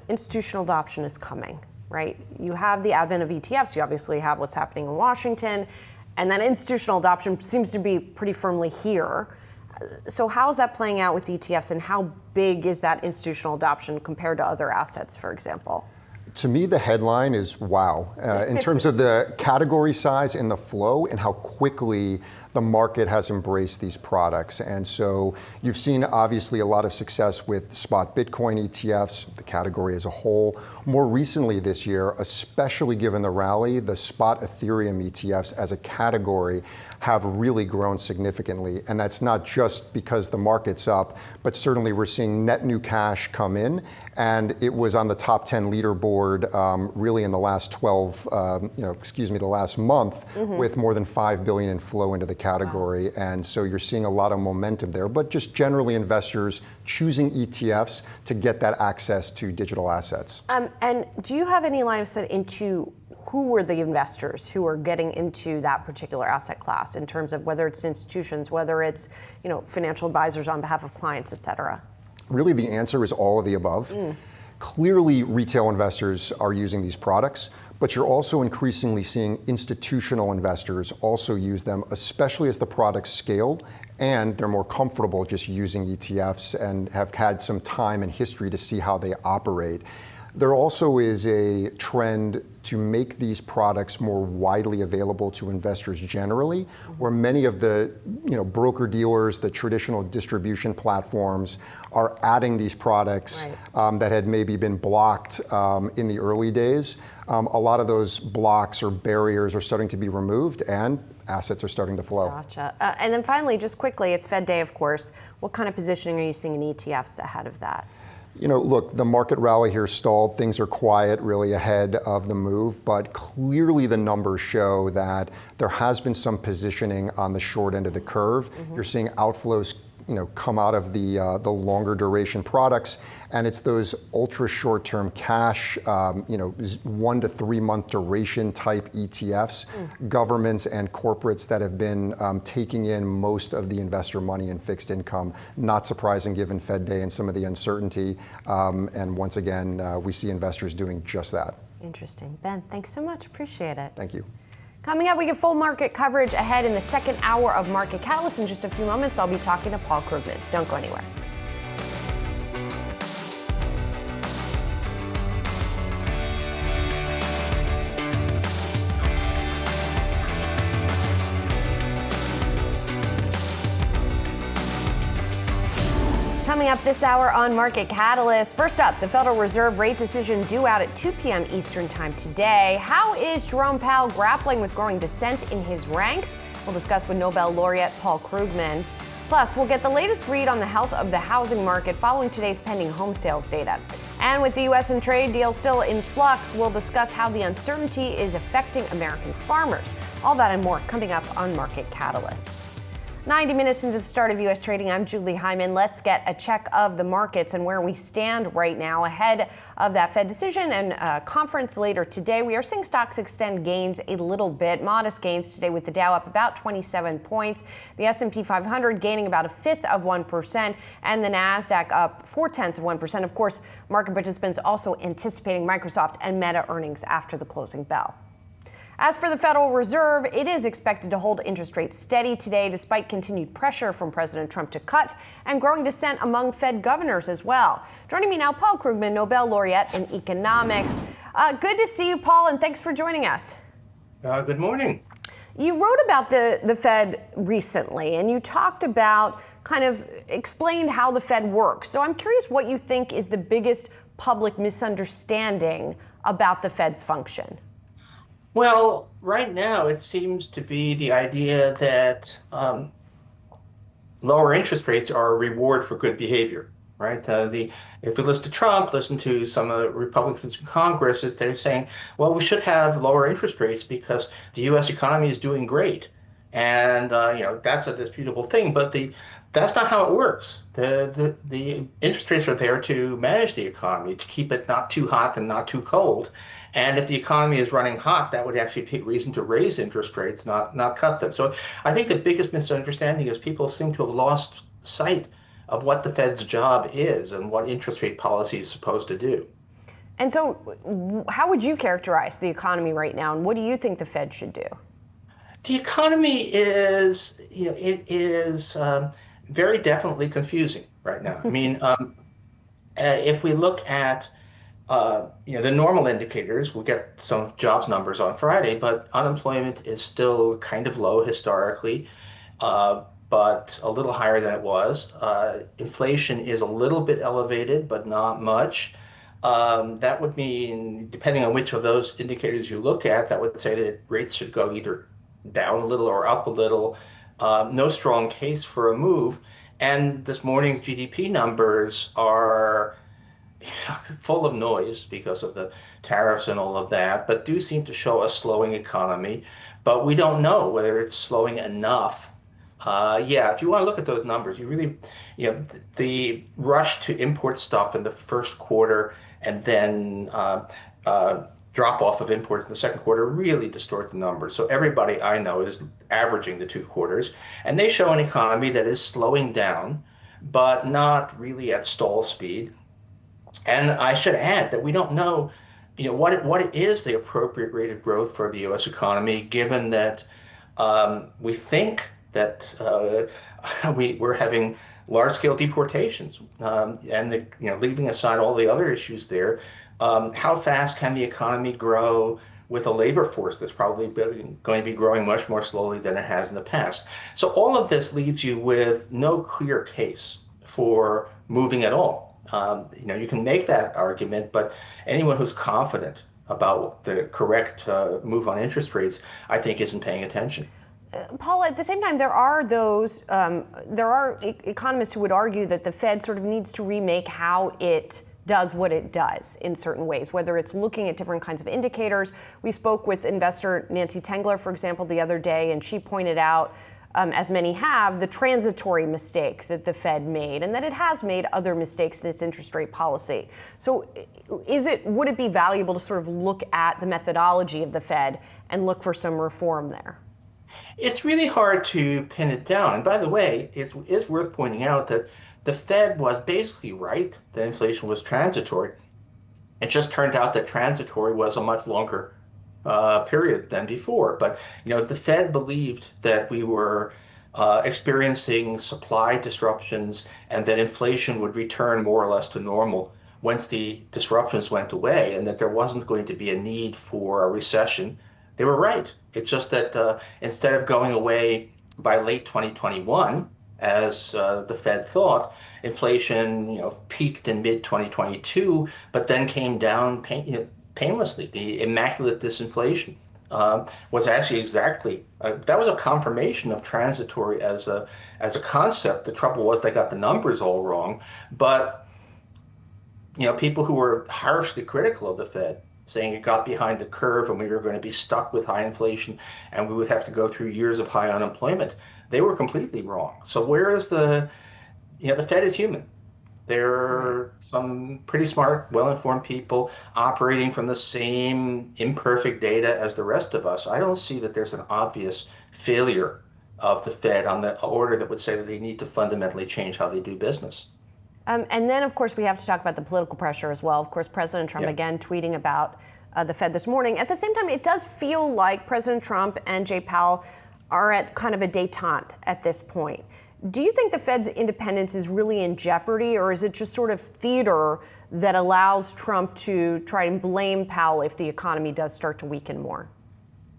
institutional adoption is coming, right? You have the advent of ETFs, you obviously have what's happening in Washington, and then institutional adoption seems to be pretty firmly here. So how is that playing out with ETFs, and how big is that institutional adoption compared to other assets, for example? To me, the headline is wow, in terms of the category size and the flow and how quickly the market has embraced these products. And so you've seen obviously a lot of success with spot Bitcoin ETFs, the category as a whole. More recently this year, especially given the rally, the spot Ethereum ETFs as a category have really grown significantly. And that's not just because the market's up, but certainly we're seeing net new cash come in. And it was on the top 10 leaderboard really in the last the last month with more than $5 billion in flow into the category. Wow. And so you're seeing a lot of momentum there, but just generally investors choosing ETFs to get that access to digital assets. And do you have any line of sight into who are the investors who are getting into that particular asset class in terms of whether it's institutions, whether it's financial advisors on behalf of clients, et cetera? Really, the answer is all of the above. Clearly, retail investors are using these products, but you're also increasingly seeing institutional investors also use them, especially as the products scale and they're more comfortable just using ETFs and have had some time and history to see how they operate. There also is a trend to make these products more widely available to investors generally, where many of the broker dealers, the traditional distribution platforms are adding these products that had maybe been blocked in the early days. A lot of those blocks or barriers are starting to be removed and assets are starting to flow. Gotcha. And then finally, just quickly, it's Fed Day, of course. What kind of positioning are you seeing in ETFs ahead of that? Look, the market rally here stalled. Things are quiet really ahead of the move, but clearly the numbers show that there has been some positioning on the short end of the curve. You're seeing outflows come out of the longer duration products, and it's those ultra short-term cash, 1 to 3 month duration type ETFs, governments and corporates that have been taking in most of the investor money in fixed income. Not surprising given Fed Day and some of the uncertainty. And once again, we see investors doing just that. Interesting. Ben, thanks so much. Appreciate it. Thank you. Coming up, we get full market coverage ahead in the second hour of Market Catalyst. In just a few moments, I'll be talking to Paul Krugman. Don't go anywhere. Coming up this hour on Market Catalyst. First up, the Federal Reserve rate decision due out at 2 p.m. Eastern Time today. How is Jerome Powell grappling with growing dissent in his ranks? We'll discuss with Nobel laureate Paul Krugman. Plus, we'll get the latest read on the health of the housing market following today's pending home sales data. And with the U.S. and trade deal still in flux, we'll discuss how the uncertainty is affecting American farmers. All that and more coming up on Market Catalysts. 90 minutes into the start of U.S. trading, I'm Julie Hyman. Let's get a check of the markets and where we stand right now ahead of that Fed decision and conference later today. We are seeing stocks extend gains a little bit, modest gains today with the Dow up about 27 points, the S&P 500 gaining about 1/5%, and the NASDAQ up 0.4%. Of course, market participants also anticipating Microsoft and Meta earnings after the closing bell. As for the Federal Reserve, it is expected to hold interest rates steady today despite continued pressure from President Trump to cut and growing dissent among Fed governors as well. Joining me now, Paul Krugman, Nobel laureate in economics. Good to see you, Paul, and thanks for joining us. Good morning. You wrote about the Fed recently, and you talked about explained how the Fed works. So I'm curious what you think is the biggest public misunderstanding about the Fed's function. Well, right now it seems to be the idea that lower interest rates are a reward for good behavior, right? If you listen to Trump, listen to some of the Republicans in Congress, they're saying, well, we should have lower interest rates because the U.S. economy is doing great. And, that's a disputable thing, but that's not how it works. The interest rates are there to manage the economy, to keep it not too hot and not too cold. And if the economy is running hot, that would actually be a reason to raise interest rates, not cut them. So I think the biggest misunderstanding is people seem to have lost sight of what the Fed's job is and what interest rate policy is supposed to do. And so how would you characterize the economy right now, and what do you think the Fed should do? The economy is, very definitely confusing right now. I mean, if we look at the normal indicators, we'll get some jobs numbers on Friday, but unemployment is still kind of low historically, but a little higher than it was. Inflation is a little bit elevated, but not much. That would mean, depending on which of those indicators you look at, that would say that rates should go either down a little or up a little. No strong case for a move. And this morning's GDP numbers are full of noise because of the tariffs and all of that, but do seem to show a slowing economy. But we don't know whether it's slowing enough. If you want to look at those numbers, you really, the rush to import stuff in the first quarter and then drop off of imports in the second quarter really distort the numbers. So everybody I know is averaging the 2 quarters, and they show an economy that is slowing down, but not really at stall speed. And I should add that we don't know, what is the appropriate rate of growth for the U.S. economy, given that we think that we're having large-scale deportations, and leaving aside all the other issues there, how fast can the economy grow with a labor force that's probably going to be growing much more slowly than it has in the past? So all of this leaves you with no clear case for moving at all. You can make that argument, but anyone who's confident about the correct move on interest rates, I think, isn't paying attention. Paul, at the same time, there are economists who would argue that the Fed sort of needs to remake how it does what it does in certain ways, whether it's looking at different kinds of indicators. We spoke with investor Nancy Tengler, for example, the other day, and she pointed out, as many have, the transitory mistake that the Fed made, and that it has made other mistakes in its interest rate policy. So would it be valuable to sort of look at the methodology of the Fed and look for some reform there? It's really hard to pin it down. And by the way, it is worth pointing out that the Fed was basically right that inflation was transitory. It just turned out that transitory was a much longer period than before. But the Fed believed that we were experiencing supply disruptions and that inflation would return more or less to normal once the disruptions went away, and that there wasn't going to be a need for a recession. They were right. It's just that instead of going away by late 2021, as the Fed thought, inflation peaked in mid-2022, but then came down painlessly. The immaculate disinflation was actually exactly that was a confirmation of transitory as a concept. The trouble was they got the numbers all wrong, but people who were harshly critical of the Fed, saying it got behind the curve and we were going to be stuck with high inflation and we would have to go through years of high unemployment, they were completely wrong. So where is the Fed is human. They're some pretty smart, well-informed people operating from the same imperfect data as the rest of us. I don't see that there's an obvious failure of the Fed on the order that would say that they need to fundamentally change how they do business. And then, of course, we have to talk about the political pressure as well. Of course, President Trump, again, tweeting about the Fed this morning. At the same time, it does feel like President Trump and Jay Powell are at kind of a détente at this point. Do you think the Fed's independence is really in jeopardy, or is it just sort of theater that allows Trump to try and blame Powell if the economy does start to weaken more?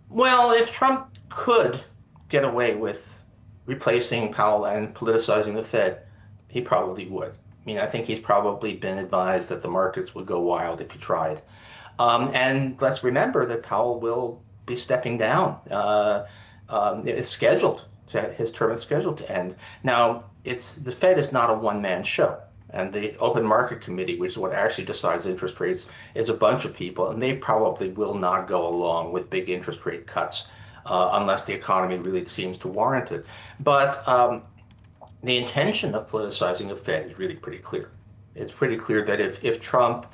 Well, if Trump could get away with replacing Powell and politicizing the Fed, he probably would. I think he's probably been advised that the markets would go wild if he tried. And let's remember that Powell will be stepping down. It's scheduled. His term is scheduled to end. Now, the Fed is not a one-man show. And the Open Market Committee, which is what actually decides interest rates, is a bunch of people, and they probably will not go along with big interest rate cuts unless the economy really seems to warrant it. But the intention of politicizing the Fed is really pretty clear. It's pretty clear that if Trump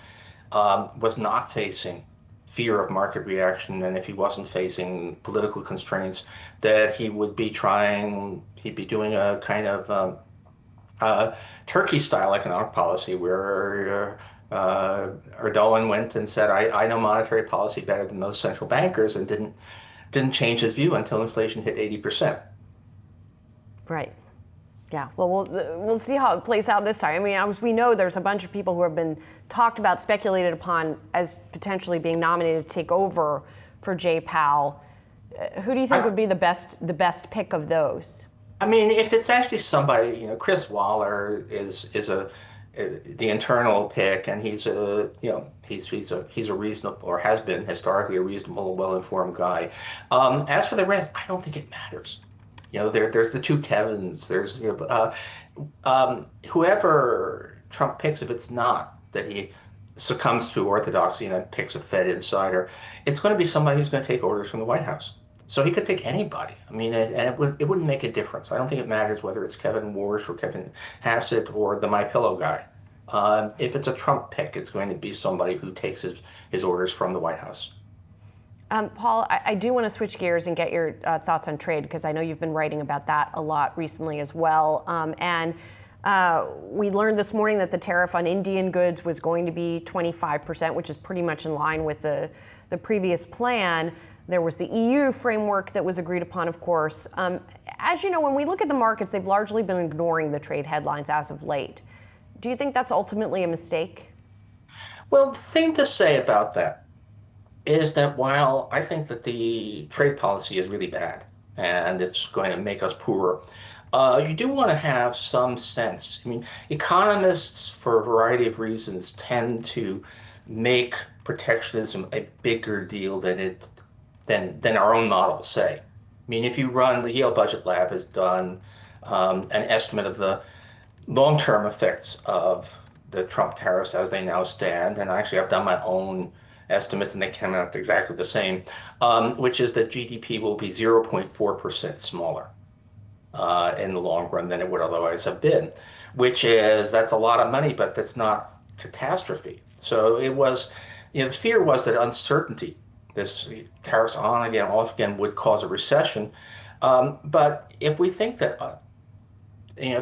was not facing fear of market reaction, and if he wasn't facing political constraints, that he would be doing a kind of Turkey-style economic policy where Erdogan went and said, I know monetary policy better than those central bankers, and didn't change his view until inflation hit 80%. Right. Yeah, well, we'll see how it plays out this time. As we know, there's a bunch of people who have been talked about, speculated upon as potentially being nominated to take over for Jay Powell. Who do you think would be the best pick of those? If it's actually somebody, Chris Waller is the internal pick, and he's a reasonable, or has been historically a reasonable, well-informed guy. As for the rest, I don't think it matters. There's the two Kevins. There's whoever Trump picks. If it's not that he succumbs to orthodoxy and then picks a Fed insider, it's going to be somebody who's going to take orders from the White House. So he could pick anybody. And it wouldn't make a difference. I don't think it matters whether it's Kevin Warsh or Kevin Hassett or the MyPillow guy. If it's a Trump pick, it's going to be somebody who takes his orders from the White House. Paul, I do want to switch gears and get your thoughts on trade, because I know you've been writing about that a lot recently as well. We learned this morning that the tariff on Indian goods was going to be 25%, which is pretty much in line with the previous plan. There was the EU framework that was agreed upon, of course. As you know, when we look at the markets, they've largely been ignoring the trade headlines as of late. Do you think that's ultimately a mistake? Well, the thing to say about that is that while I think that the trade policy is really bad and it's going to make us poorer, you do want to have some sense. I mean, economists, for a variety of reasons, tend to make protectionism a bigger deal than our own models say. I mean, if you run, the Yale Budget Lab has done an estimate of the long-term effects of the Trump tariffs as they now stand, and actually I've done my own estimates and they came out exactly the same, which is that GDP will be 0.4% smaller in the long run than it would otherwise have been, that's a lot of money, but that's not catastrophe. So it was, the fear was that uncertainty, this tariffs on again, off again, would cause a recession. But if we think that,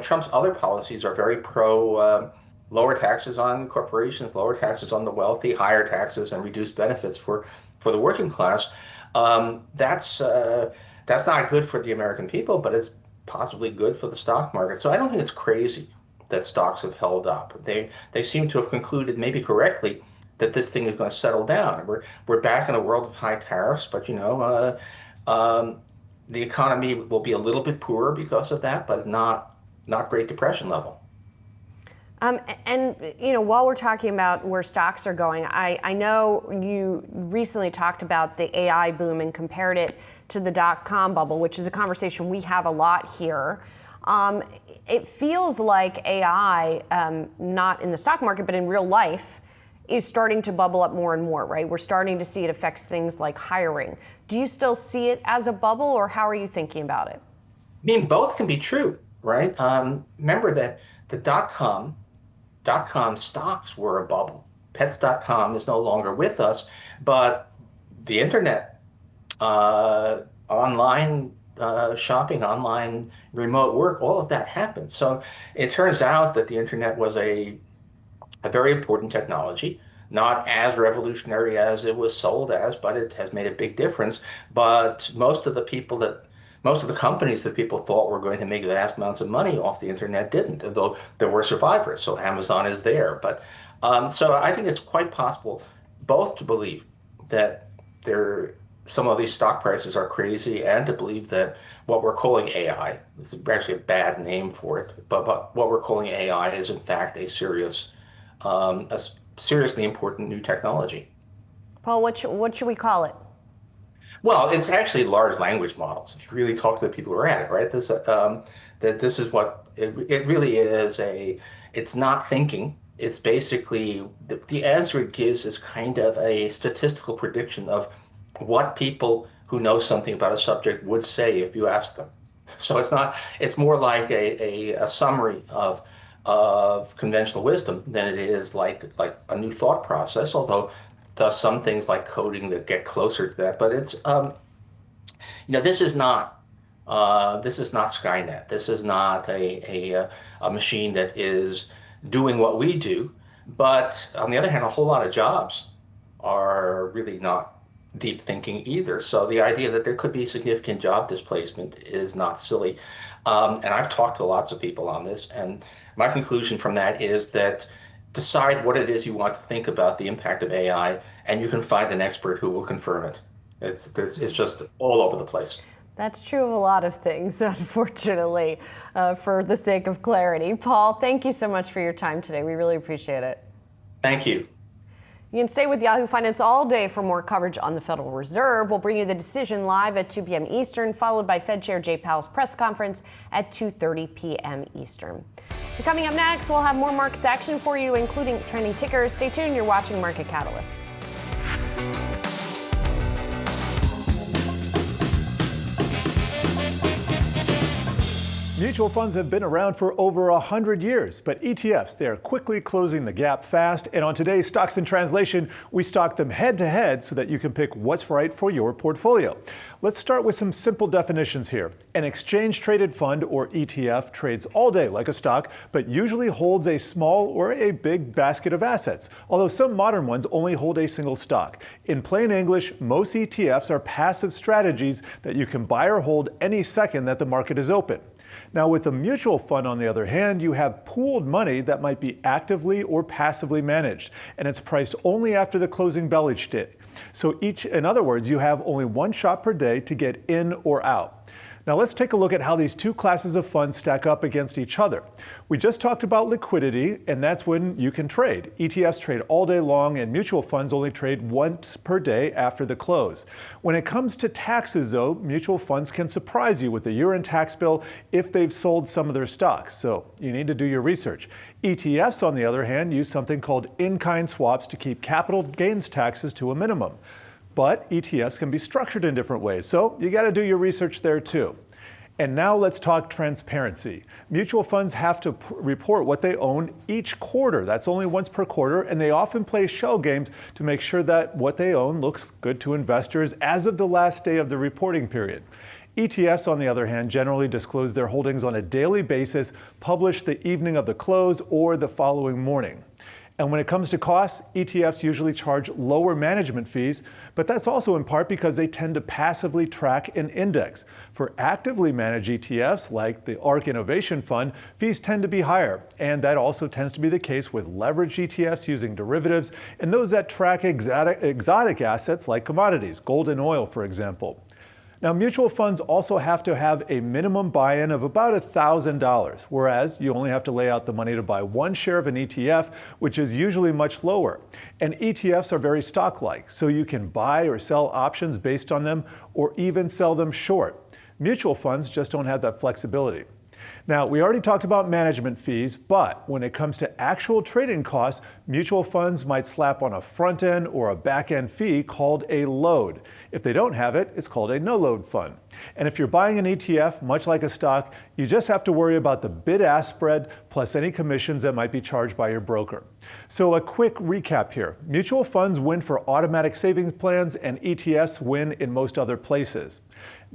Trump's other policies are very pro lower taxes on corporations, lower taxes on the wealthy, higher taxes and reduced benefits for the working class, that's not good for the American people, but it's possibly good for the stock market. So I don't think it's crazy that stocks have held up. They seem to have concluded, maybe correctly, that this thing is going to settle down. We're back in a world of high tariffs, but the economy will be a little bit poorer because of that, but not Great Depression level. While we're talking about where stocks are going, I know you recently talked about the AI boom and compared it to the dot-com bubble, which is a conversation we have a lot here. It feels like AI, not in the stock market, but in real life, is starting to bubble up more and more, right? We're starting to see it affects things like hiring. Do you still see it as a bubble, or how are you thinking about it? I mean, both can be true, right? Remember that the dot-com stocks were a bubble. Pets.com is no longer with us, but the internet, online shopping, online remote work, all of that happened. So it turns out that the internet was a very important technology, not as revolutionary as it was sold as, but it has made a big difference. But most of the companies that people thought were going to make vast amounts of money off the internet didn't, though there were survivors. So Amazon is there. But so I think it's quite possible both to believe that some of these stock prices are crazy, and to believe that what we're calling AI, this is actually a bad name for it, but what we're calling AI is in fact a seriously important new technology. Paul, what should we call it? Well, it's actually large language models. If you really talk to the people who are at it, right? This is what it really is. It's not thinking. It's basically the answer it gives is kind of a statistical prediction of what people who know something about a subject would say if you asked them. So it's more like a summary of conventional wisdom than it is like a new thought process, although it does some things like coding that get closer to that. But it's this is not Skynet. This is not a machine that is doing what we do. But on the other hand, a whole lot of jobs are really not deep thinking either. So the idea that there could be significant job displacement is not silly. And I've talked to lots of people on this, and my conclusion from that is that decide what it is you want to think about the impact of AI, and you can find an expert who will confirm it. It's just all over the place. That's true of a lot of things, unfortunately, for the sake of clarity. Paul, thank you so much for your time today. We really appreciate it. Thank you. You can stay with Yahoo Finance all day for more coverage on the Federal Reserve. We'll bring you the decision live at 2 p.m. Eastern, followed by Fed Chair Jay Powell's press conference at 2:30 p.m. Eastern. Coming up next, we'll have more markets action for you, including trending tickers. Stay tuned. You're watching Market Catalysts. Mutual funds have been around for over 100 years, but ETFs, they are quickly closing the gap fast. And on today's Stocks in Translation, we stock them head to head so that you can pick what's right for your portfolio. Let's start with some simple definitions here. An exchange-traded fund, or ETF, trades all day like a stock, but usually holds a small or a big basket of assets, although some modern ones only hold a single stock. In plain English, most ETFs are passive strategies that you can buy or hold any second that the market is open. Now, with a mutual fund, on the other hand, you have pooled money that might be actively or passively managed, and it's priced only after the closing bell each day. So in other words, you have only one shot per day to get in or out. Now let's take a look at how these two classes of funds stack up against each other. We just talked about liquidity, and that's when you can trade. ETFs trade all day long, and mutual funds only trade once per day after the close. When it comes to taxes, though, mutual funds can surprise you with a year-end tax bill if they've sold some of their stocks, so you need to do your research. ETFs, on the other hand, use something called in-kind swaps to keep capital gains taxes to a minimum. But ETFs can be structured in different ways, so you got to do your research there too. And now let's talk transparency. Mutual funds have to report what they own each quarter. That's only once per quarter, and they often play shell games to make sure that what they own looks good to investors as of the last day of the reporting period. ETFs, on the other hand, generally disclose their holdings on a daily basis, published the evening of the close or the following morning. And when it comes to costs, ETFs usually charge lower management fees, but that's also in part because they tend to passively track an index. For actively managed ETFs, like the ARK Innovation Fund, fees tend to be higher, and that also tends to be the case with leveraged ETFs using derivatives and those that track exotic assets like commodities, gold and oil, for example. Now, mutual funds also have to have a minimum buy-in of about $1,000, whereas you only have to lay out the money to buy one share of an ETF, which is usually much lower. And ETFs are very stock-like, so you can buy or sell options based on them or even sell them short. Mutual funds just don't have that flexibility. Now, we already talked about management fees, but when it comes to actual trading costs, mutual funds might slap on a front end or a back end fee called a load. If they don't have it, it's called a no-load fund. And if you're buying an ETF, much like a stock, you just have to worry about the bid-ask spread plus any commissions that might be charged by your broker. So a quick recap here. Mutual funds win for automatic savings plans, and ETFs win in most other places.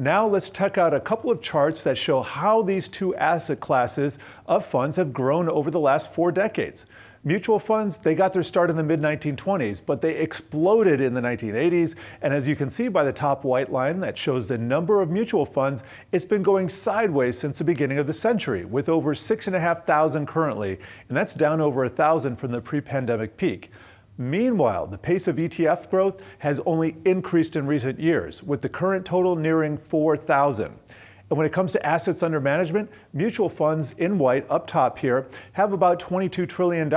Now let's check out a couple of charts that show how these two asset classes of funds have grown over the last 4 decades. Mutual funds, they got their start in the mid-1920s, but they exploded in the 1980s. And as you can see by the top white line that shows the number of mutual funds, it's been going sideways since the beginning of the century, with over 6,500 currently, and that's down over 1,000 from the pre-pandemic peak. Meanwhile, the pace of ETF growth has only increased in recent years, with the current total nearing 4,000. And when it comes to assets under management, mutual funds in white up top here have about $22 trillion,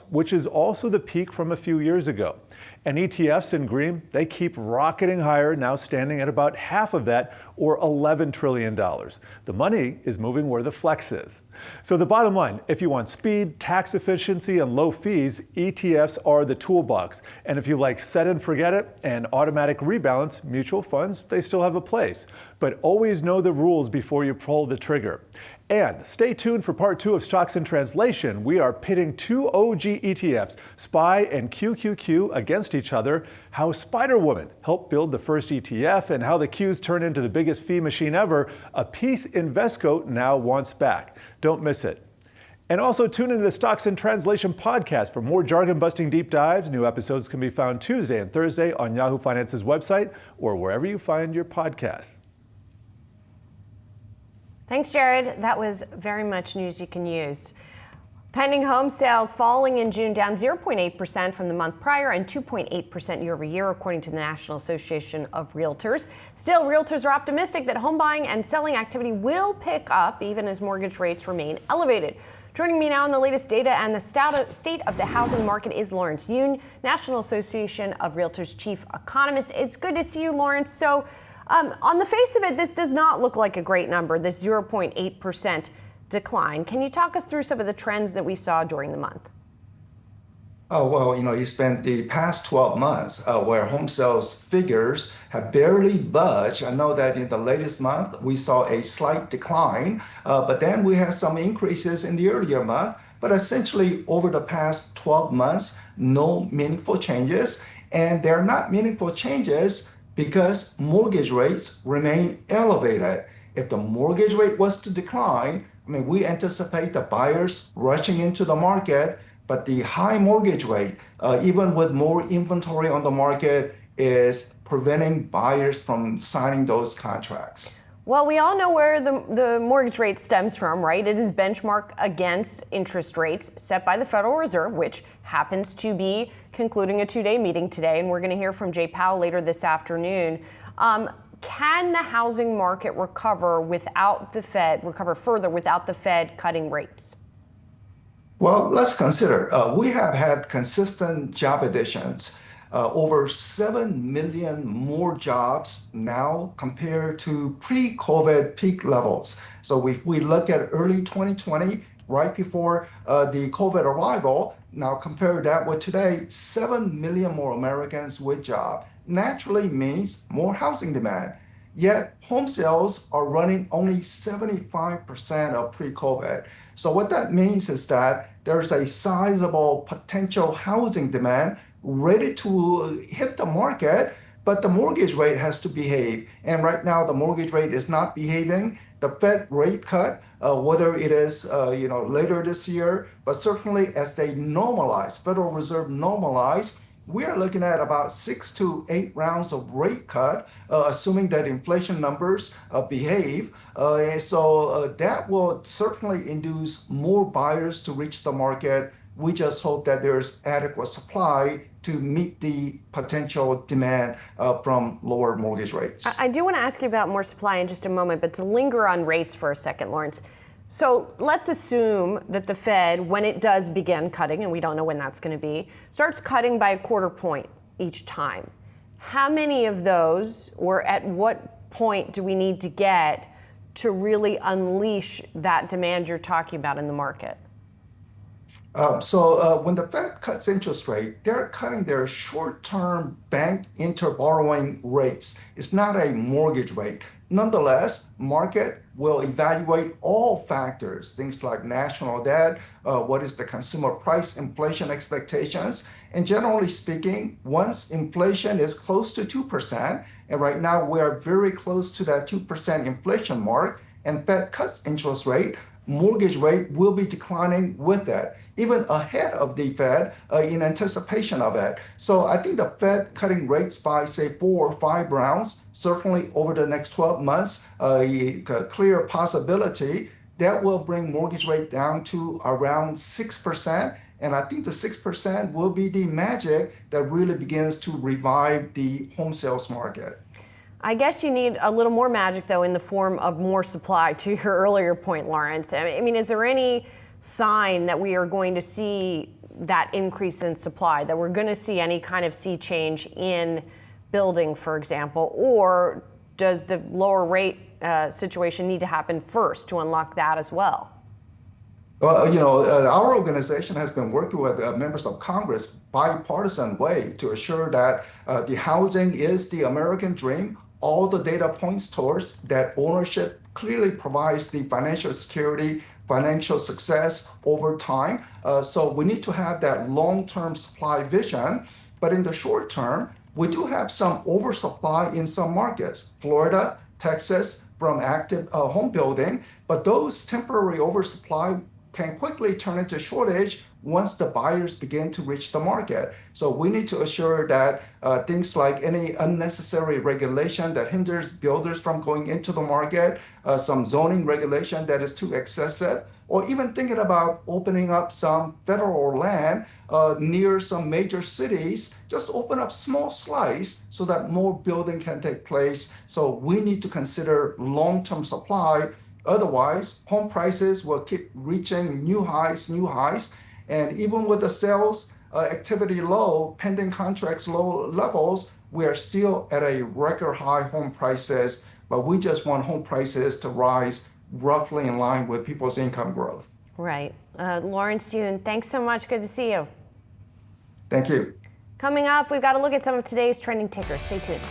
which is also the peak from a few years ago. And ETFs in green, they keep rocketing higher, now standing at about half of that, or $11 trillion. The money is moving where the flex is. So the bottom line, if you want speed, tax efficiency, and low fees, ETFs are the toolbox. And if you like set and forget it and automatic rebalance, mutual funds, they still have a place. But always know the rules before you pull the trigger. And stay tuned for part 2 of Stocks in Translation. We are pitting two OG ETFs, SPY and QQQ, against each other, how Spider-Woman helped build the first ETF, and how the Qs turn into the biggest fee machine ever, a piece Invesco now wants back. Don't miss it. And also tune into the Stocks in Translation podcast for more jargon-busting deep dives. New episodes can be found Tuesday and Thursday on Yahoo Finance's website or wherever you find your podcasts. Thanks, Jared. That was very much news you can use. Pending home sales falling in June, down 0.8% from the month prior and 2.8% year over year, according to the National Association of Realtors. Still, realtors are optimistic that home buying and selling activity will pick up even as mortgage rates remain elevated. Joining me now on the latest data and the state of the housing market is Lawrence Yoon, National Association of Realtors chief economist. It's good to see you, Lawrence. So on the face of it, this does not look like a great number, this 0.8% decline. Can you talk us through some of the trends that we saw during the month? Oh, well, you spent the past 12 months where home sales figures have barely budged. I know that in the latest month, we saw a slight decline, but then we had some increases in the earlier month. But essentially, over the past 12 months, no meaningful changes. And they're not meaningful changes because mortgage rates remain elevated. If the mortgage rate was to decline, we anticipate the buyers rushing into the market. But the high mortgage rate, even with more inventory on the market, is preventing buyers from signing those contracts. Well, we all know where the mortgage rate stems from, right? It is benchmarked against interest rates set by the Federal Reserve, which happens to be concluding a two-day meeting today. And we're going to hear from Jay Powell later this afternoon. Can the housing market recover further without the Fed cutting rates? Well, let's consider, we have had consistent job additions, over 7 million more jobs now compared to pre-COVID peak levels. So if we look at early 2020, right before the COVID arrival, now compare that with today, 7 million more Americans with jobs naturally means more housing demand. Yet home sales are running only 75% of pre-COVID. So what that means is that there's a sizable potential housing demand ready to hit the market, but the mortgage rate has to behave. And right now, the mortgage rate is not behaving. The Fed rate cut, whether it is later this year, but certainly as they normalize, Federal Reserve normalize, we are looking at about 6 to 8 rounds of rate cut, assuming that inflation numbers behave. So that will certainly induce more buyers to reach the market. We just hope that there's adequate supply to meet the potential demand from lower mortgage rates. I do want to ask you about more supply in just a moment, but to linger on rates for a second, Lawrence. So let's assume that the Fed, when it does begin cutting, and we don't know when that's going to be, starts cutting by a quarter point each time. How many of those, or at what point do we need to get to really unleash that demand you're talking about in the market? So when the Fed cuts interest rate, they're cutting their short-term bank interborrowing rates. It's not a mortgage rate. Nonetheless, market will evaluate all factors, things like national debt, what is the consumer price inflation expectations. And generally speaking, once inflation is close to 2%, and right now we are very close to that 2% inflation mark, and Fed cuts interest rate, mortgage rate will be declining with that, even ahead of the Fed in anticipation of it. So I think the Fed cutting rates by, say, 4 or 5 rounds, certainly over the next 12 months, a clear possibility that will bring mortgage rate down to around 6%. And I think the 6% will be the magic that really begins to revive the home sales market. I guess you need a little more magic, though, in the form of more supply, to your earlier point, Lawrence. I mean, is there any sign that we are going to see that increase in supply, that we're going to see any kind of sea change in building, for example, or does the lower rate situation need to happen first to unlock that as well? Well, our organization has been working with members of Congress bipartisan way to assure that the housing is the American dream. All the data points towards that ownership clearly provides the financial security, financial success over time. So we need to have that long-term supply vision. But in the short term, we do have some oversupply in some markets, Florida, Texas, from active home building. But those temporary oversupply can quickly turn into shortage once the buyers begin to reach the market. So we need to assure that things like any unnecessary regulation that hinders builders from going into the market, some zoning regulation that is too excessive, or even thinking about opening up some federal land near some major cities, just open up small slice so that more building can take place. So we need to consider long-term supply. Otherwise, home prices will keep reaching new highs. And even with the sales activity low, pending contracts low levels, we are still at a record high home prices, but we just want home prices to rise roughly in line with people's income growth. Right. Lawrence Yun, thanks so much. Good to see you. Thank you. Coming up, we've got to look at some of today's trending tickers. Stay tuned.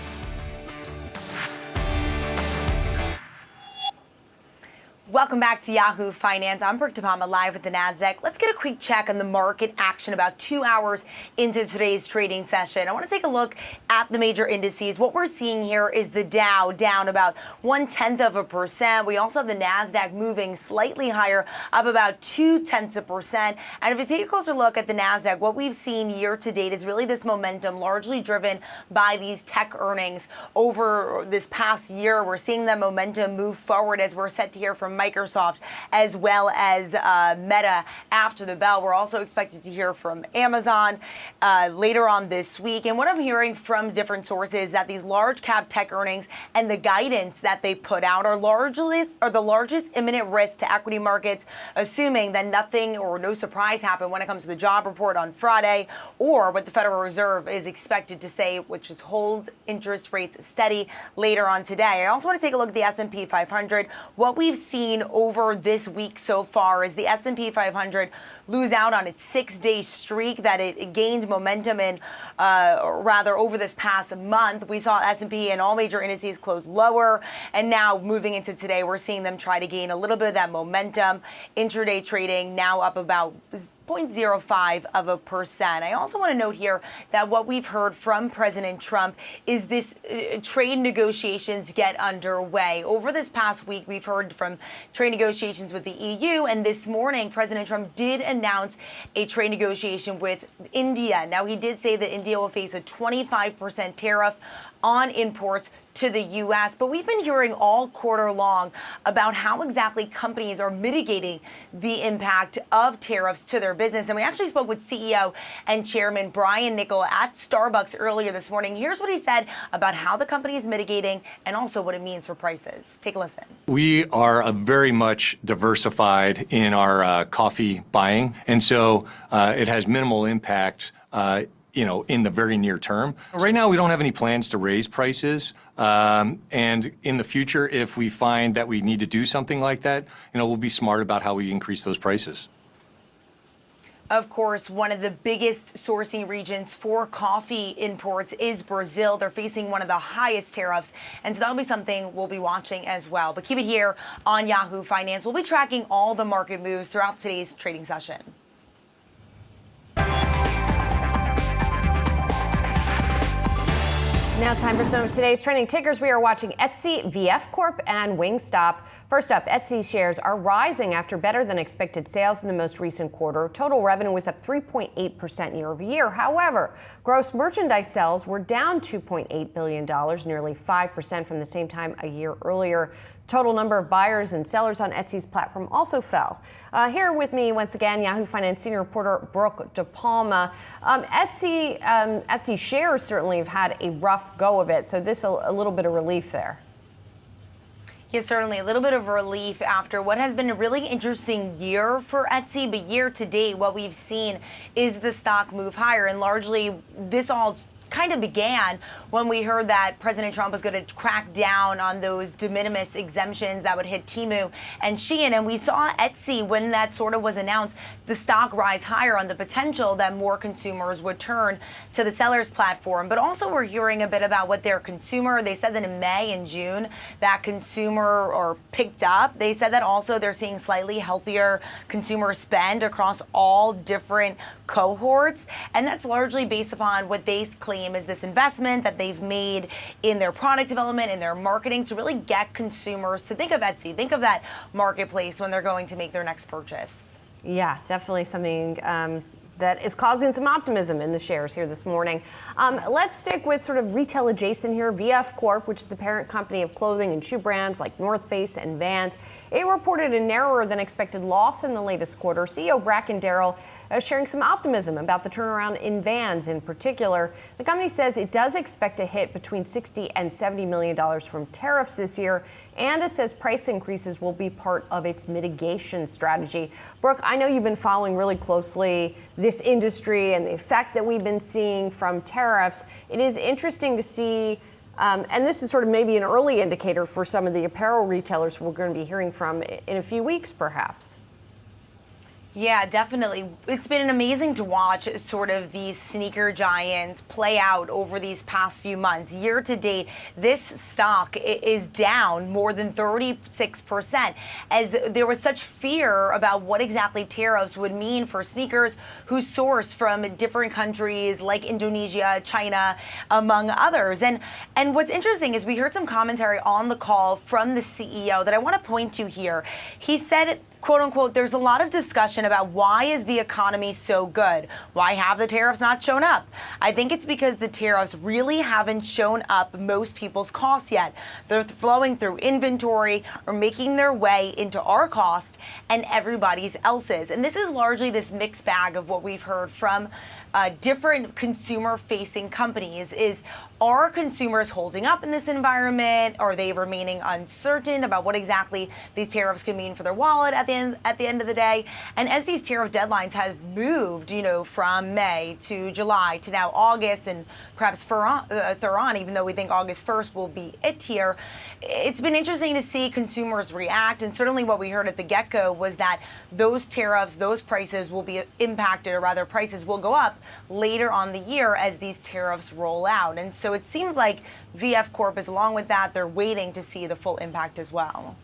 Welcome back to Yahoo Finance. I'm Brooke DePalma live at the NASDAQ. Let's get a quick check on the market action about 2 hours into today's trading session. I want to take a look at the major indices. What we're seeing here is the Dow down about 0.1%. We also have the NASDAQ moving slightly higher, up about 0.2%. And if you take a closer look at the NASDAQ, what we've seen year to date is really this momentum largely driven by these tech earnings over this past year. We're seeing that momentum move forward as we're set to hear from Microsoft as well as Meta after the bell. We're also expected to hear from Amazon later on this week. And what I'm hearing from different sources is that these large cap tech earnings and the guidance that they put out are the largest imminent risk to equity markets, assuming that nothing or no surprise happen when it comes to the job report on Friday or what the Federal Reserve is expected to say, which is hold interest rates steady later on today. I also want to take a look at the S&P 500. What we've seen over this week so far is the S&P 500 lose out on its 6-day streak that it gained momentum in, rather over this past month. We saw S&P and all major indices close lower, and now moving into today, we're seeing them try to gain a little bit of that momentum. Intraday trading now up about 0.05%. I also want to note here that what we've heard from President Trump is this trade negotiations get underway. Over this past week, we've heard from trade negotiations with the EU, and this morning, President Trump did announce a trade negotiation with India. Now, he did say that India will face a 25% tariff on imports to the U.S., but we've been hearing all quarter long about how exactly companies are mitigating the impact of tariffs to their business. And we actually spoke with CEO and Chairman Brian Niccol at Starbucks earlier this morning. Here's what he said about how the company is mitigating and also what it means for prices. Take a listen. We are very much diversified in our coffee buying, and so it has minimal impact in the very near term. Right now, we don't have any plans to raise prices. And in the future, if we find that we need to do something like that, we'll be smart about how we increase those prices. Of course, one of the biggest sourcing regions for coffee imports is Brazil. They're facing one of the highest tariffs, and so that'll be something we'll be watching as well. But keep it here on Yahoo Finance. We'll be tracking all the market moves throughout today's trading session. Now time for some of today's trending tickers. We are watching Etsy, VF Corp, and Wingstop. First up, Etsy shares are rising after better than expected sales in the most recent quarter. Total revenue was up 3.8% year over year. However, gross merchandise sales were down $2.8 billion, nearly 5% from the same time a year earlier. Total number of buyers and sellers on Etsy's platform also fell. Here with me once again, Yahoo Finance senior reporter Brooke DePalma. Etsy shares certainly have had a rough go of it, so this a little bit of relief there. Yes, certainly a little bit of relief after what has been a really interesting year for Etsy, but year to date, what we've seen is the stock move higher, and largely this all kind of began when we heard that President Trump was going to crack down on those de minimis exemptions that would hit Temu and Shein. And we saw Etsy, when that sort of was announced, the stock rise higher on the potential that more consumers would turn to the seller's platform. But also we're hearing a bit about what their consumer, they said that in May and June, that consumer picked up. They said that also they're seeing slightly healthier consumer spend across all different cohorts. And that's largely based upon what they claim is this investment that they've made in their product development, in their marketing, to really get consumers to think of Etsy, think of that marketplace when they're going to make their next purchase. Yeah, definitely something that is causing some optimism in the shares here this morning. Let's stick with sort of retail adjacent here. VF Corp, which is the parent company of clothing and shoe brands like North Face and Vans, it reported a narrower than expected loss in the latest quarter. CEO Bracken Darrell sharing some optimism about the turnaround in Vans in particular. The company says it does expect to hit between $60 and $70 million from tariffs this year, and it says price increases will be part of its mitigation strategy. Brooke, I know you've been following really closely this industry and the effect that we've been seeing from tariffs. It is interesting to see, and this is sort of maybe an early indicator for some of the apparel retailers we're going to be hearing from in a few weeks, perhaps. Yeah, definitely. It's been amazing to watch sort of these sneaker giants play out over these past few months. Year to date, this stock is down more than 36% as there was such fear about what exactly tariffs would mean for sneakers who source from different countries like Indonesia, China, among others. And what's interesting is we heard some commentary on the call from the CEO that I want to point to here. He said, quote unquote, there's a lot of discussion about why is the economy so good? Why have the tariffs not shown up? I think it's because the tariffs really haven't shown up most people's costs yet. They're flowing through inventory or making their way into our cost and everybody's else's. And this is largely this mixed bag of what we've heard from different consumer-facing companies. Are consumers holding up in this environment? Are they remaining uncertain about what exactly these tariffs can mean for their wallet at the end of the day? And as these tariff deadlines have moved, from May to July to now August and perhaps further on, even though we think August 1st will be it here, it's been interesting to see consumers react. And certainly what we heard at the get-go was that those tariffs, those prices will be impacted, or rather prices will go up later on the year as these tariffs roll out. And so it seems like VF Corp is along with that. They're waiting to see the full impact as well.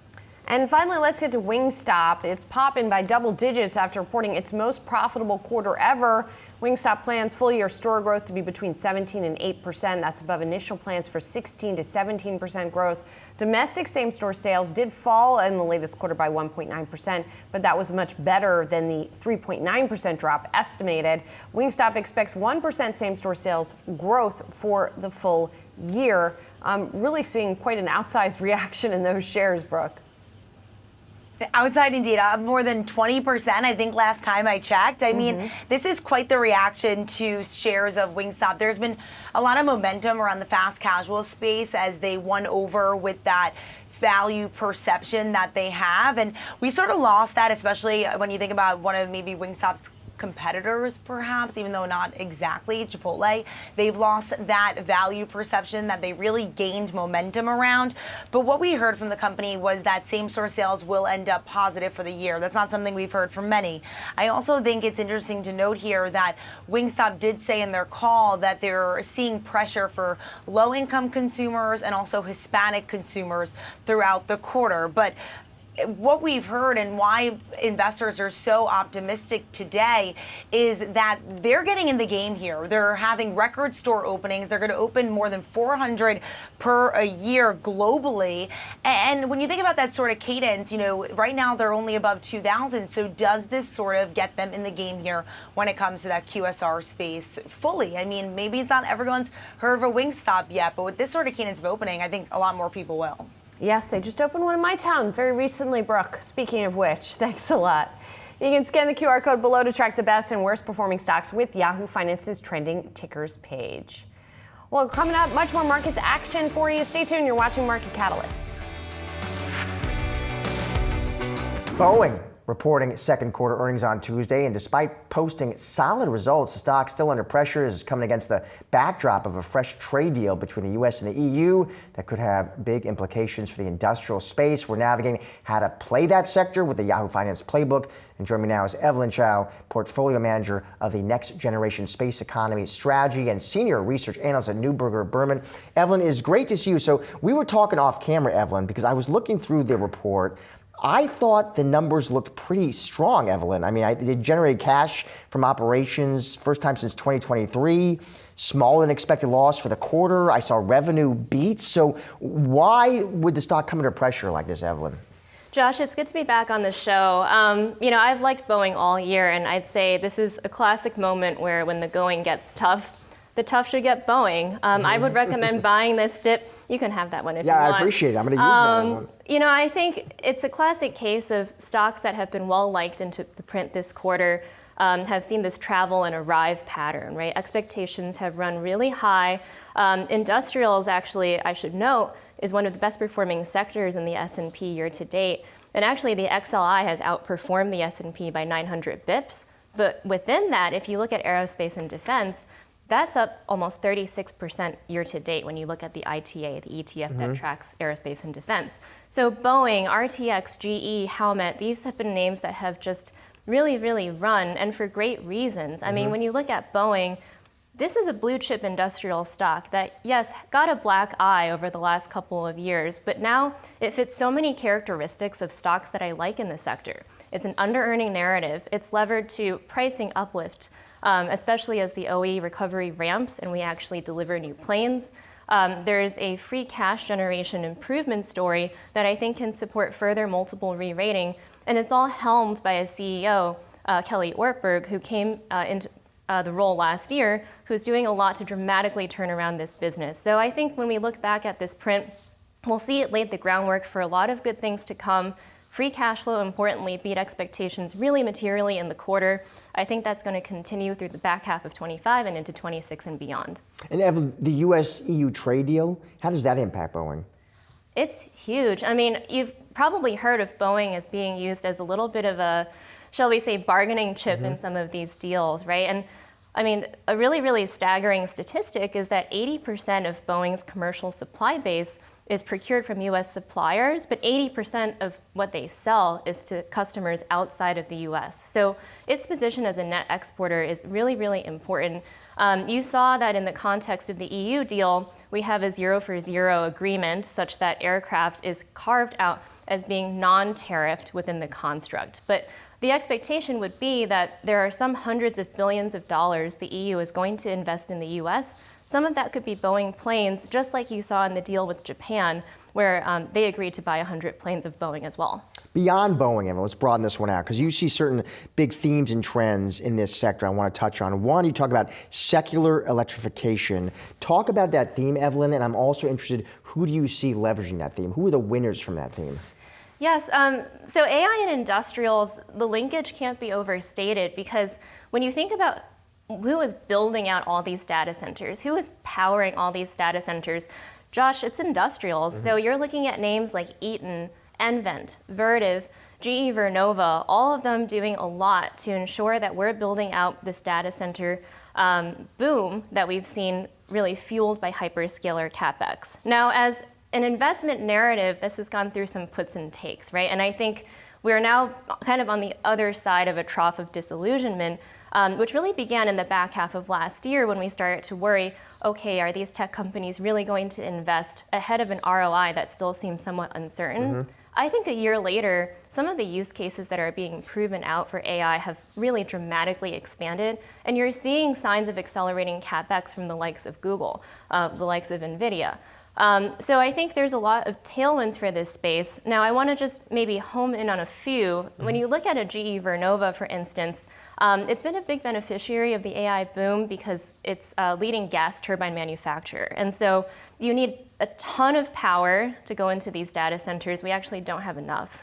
And finally, let's get to Wingstop. It's popping by double digits after reporting its most profitable quarter ever. Wingstop plans full-year store growth to be between 17 and 8%. That's above initial plans for 16 to 17% growth. Domestic same-store sales did fall in the latest quarter by 1.9%, but that was much better than the 3.9% drop estimated. Wingstop expects 1% same-store sales growth for the full year. Really seeing quite an outsized reaction in those shares, Brooke. Outside indeed, up more than 20%, I think last time I checked. I mean, this is quite the reaction to shares of Wingstop. There's been a lot of momentum around the fast casual space as they won over with that value perception that they have. And we sort of lost that, especially when you think about one of maybe Wingstop's competitors, perhaps, even though not exactly, Chipotle. They've lost that value perception that they really gained momentum around. But what we heard from the company was that same-store sales will end up positive for the year. That's not something we've heard from many. I also think it's interesting to note here that Wingstop did say in their call that they're seeing pressure for low-income consumers and also Hispanic consumers throughout the quarter. But what we've heard and why investors are so optimistic today is that they're getting in the game here. They're having record store openings. They're going to open more than 400 per a year globally. And when you think about that sort of cadence, right now they're only above 2,000. So does this sort of get them in the game here when it comes to that QSR space fully? I mean, maybe it's not everyone's heard of a Wingstop yet, but with this sort of cadence of opening, I think a lot more people will. Yes, they just opened one in my town very recently, Brooke. Speaking of which, thanks a lot. You can scan the QR code below to track the best and worst performing stocks with Yahoo Finance's trending tickers page. Well, coming up, much more markets action for you. Stay tuned. You're watching Market Catalysts. Boeing reporting second quarter earnings on Tuesday, and despite posting solid results, the stock still under pressure is coming against the backdrop of a fresh trade deal between the U.S. and the EU that could have big implications for the industrial space. We're navigating how to play that sector with the Yahoo Finance playbook. And joining me now is Evelyn Chow, portfolio manager of the Next Generation Space Economy Strategy and senior research analyst at Neuberger Berman. Evelyn, it is great to see you. So we were talking off camera, Evelyn, because I was looking through the report. I thought the numbers looked pretty strong, Evelyn. I mean, they generated cash from operations first time since 2023, smaller than expected loss for the quarter. I saw revenue beats. So why would the stock come under pressure like this, Evelyn? Josh, it's good to be back on the show. I've liked Boeing all year, and I'd say this is a classic moment where when the going gets tough, the tough should get Boeing. I would recommend buying this dip. You can have that one if you want. Yeah, I appreciate it. I'm going to use that one. I think it's a classic case of stocks that have been well liked into the print this quarter have seen this travel and arrive pattern, right? Expectations have run really high. Industrials, actually, I should note, is one of the best performing sectors in the S&P year to date. And actually, the XLI has outperformed the S&P by 900 bips. But within that, if you look at aerospace and defense, that's up almost 36% year to date when you look at the ITA, the ETF that tracks aerospace and defense. So Boeing, RTX, GE, Howmet, these have been names that have just really, really run, and for great reasons. I mean, when you look at Boeing, this is a blue chip industrial stock that, yes, got a black eye over the last couple of years, but now it fits so many characteristics of stocks that I like in the sector. It's an under-earning narrative. It's levered to pricing uplift, especially as the OE recovery ramps and we actually deliver new planes. There's a free cash generation improvement story that I think can support further multiple re-rating, and it's all helmed by a CEO, Kelly Ortberg, who came into the role last year, who's doing a lot to dramatically turn around this business. So I think when we look back at this print, we'll see it laid the groundwork for a lot of good things to come. Free cash flow, importantly, beat expectations really materially in the quarter. I think that's going to continue through the back half of 25 and into 26 and beyond. And Evelyn, the US-EU trade deal, how does that impact Boeing? It's huge. I mean, you've probably heard of Boeing as being used as a little bit of a, shall we say, bargaining chip in some of these deals, right? And I mean, a really, really staggering statistic is that 80% of Boeing's commercial supply base is procured from US suppliers, but 80% of what they sell is to customers outside of the US. So its position as a net exporter is really, really important. You saw that in the context of the EU deal, we have a 0-for-0 agreement such that aircraft is carved out as being non-tariffed within the construct. But the expectation would be that there are some hundreds of billions of dollars the EU is going to invest in the US. Some of that could be Boeing planes, just like you saw in the deal with Japan, where they agreed to buy 100 planes of Boeing as well. Beyond Boeing, Evan, let's broaden this one out, because you see certain big themes and trends in this sector I want to touch on. One, you talk about secular electrification. Talk about that theme, Evelyn, and I'm also interested, who do you see leveraging that theme? Who are the winners from that theme? Yes, so AI and industrials, the linkage can't be overstated, because when you think about who is building out all these data centers, who is powering all these data centers, Josh, it's industrials. So you're looking at names like Eaton, nVent, Vertiv, GE Vernova, all of them doing a lot to ensure that we're building out this data center boom that we've seen really fueled by hyperscaler CapEx. Now, as an investment narrative, this has gone through some puts and takes, right? And I think we're now kind of on the other side of a trough of disillusionment, which really began in the back half of last year when we started to worry, okay, are these tech companies really going to invest ahead of an ROI that still seems somewhat uncertain? I think a year later, some of the use cases that are being proven out for AI have really dramatically expanded, and you're seeing signs of accelerating CapEx from the likes of Google, the likes of NVIDIA. So I think there's a lot of tailwinds for this space. Now, I want to just maybe home in on a few. When you look at a GE Vernova, for instance, it's been a big beneficiary of the AI boom because it's a leading gas turbine manufacturer. And so you need a ton of power to go into these data centers. We actually don't have enough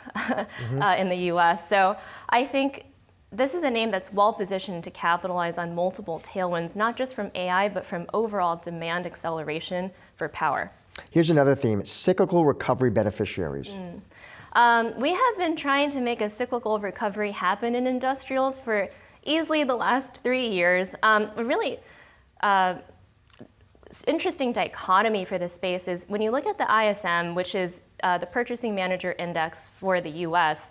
in the US. So I think this is a name that's well positioned to capitalize on multiple tailwinds, not just from AI, but from overall demand acceleration for power. Here's another theme, cyclical recovery beneficiaries. We have been trying to make a cyclical recovery happen in industrials for easily the last 3 years. A really interesting dichotomy for this space is when you look at the ISM, which is the Purchasing Manager Index for the US,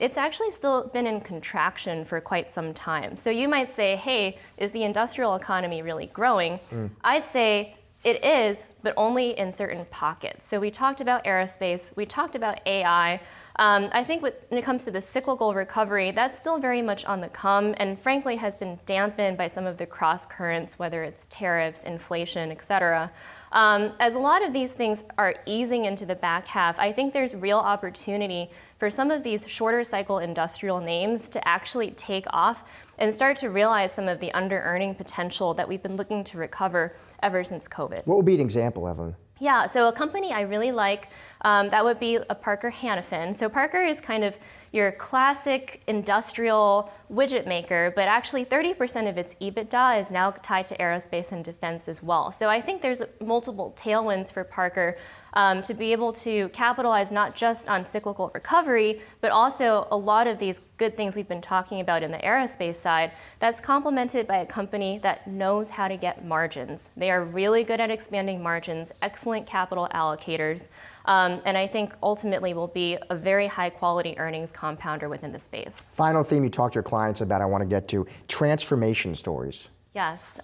it's actually still been in contraction for quite some time. So you might say, hey, is the industrial economy really growing? I'd say it is, but only in certain pockets. So we talked about aerospace, we talked about AI. I think when it comes to the cyclical recovery, that's still very much on the come, and frankly has been dampened by some of the cross currents, whether it's tariffs, inflation, et cetera. As a lot of these things are easing into the back half, I think there's real opportunity for some of these shorter cycle industrial names to actually take off and start to realize some of the under-earning potential that we've been looking to recover ever since COVID. What would be an example, Evelyn? Yeah, so a company I really like, that would be a Parker Hannifin. So Parker is kind of your classic industrial widget maker, but actually 30% of its EBITDA is now tied to aerospace and defense as well. So I think there's multiple tailwinds for Parker to be able to capitalize not just on cyclical recovery, but also a lot of these good things we've been talking about in the aerospace side that's complemented by a company that knows how to get margins. They are really good at expanding margins, excellent capital allocators. And I think ultimately will be a very high quality earnings compounder within the space. Final theme you talk to your clients about, I want to get to transformation stories. Yes.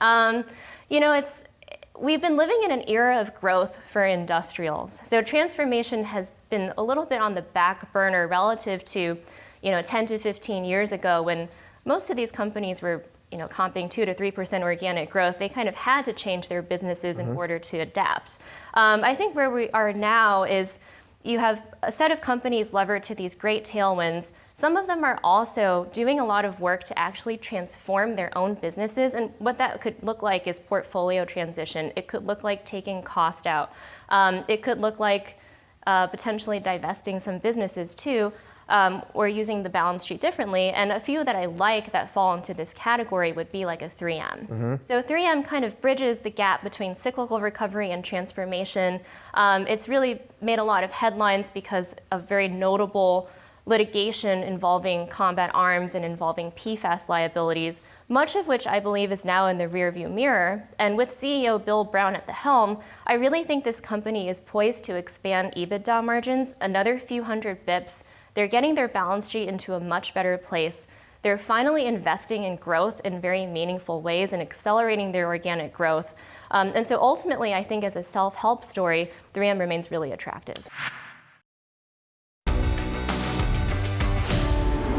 We've been living in an era of growth for industrials. So transformation has been a little bit on the back burner relative to 10 to 15 years ago, when most of these companies were comping 2 to 3% organic growth. They kind of had to change their businesses in order to adapt. I think where we are now is you have a set of companies levered to these great tailwinds. Some of them are also doing a lot of work to actually transform their own businesses. And what that could look like is portfolio transition. It could look like taking cost out. It could look like potentially divesting some businesses too, or using the balance sheet differently. And a few that I like that fall into this category would be like a 3M. So 3M kind of bridges the gap between cyclical recovery and transformation. It's really made a lot of headlines because of very notable litigation involving combat arms and involving PFAS liabilities, much of which I believe is now in the rearview mirror. And with CEO Bill Brown at the helm, I really think this company is poised to expand EBITDA margins another few hundred bips. They're getting their balance sheet into a much better place. They're finally investing in growth in very meaningful ways and accelerating their organic growth. And so ultimately, I think as a self-help story, 3M remains really attractive.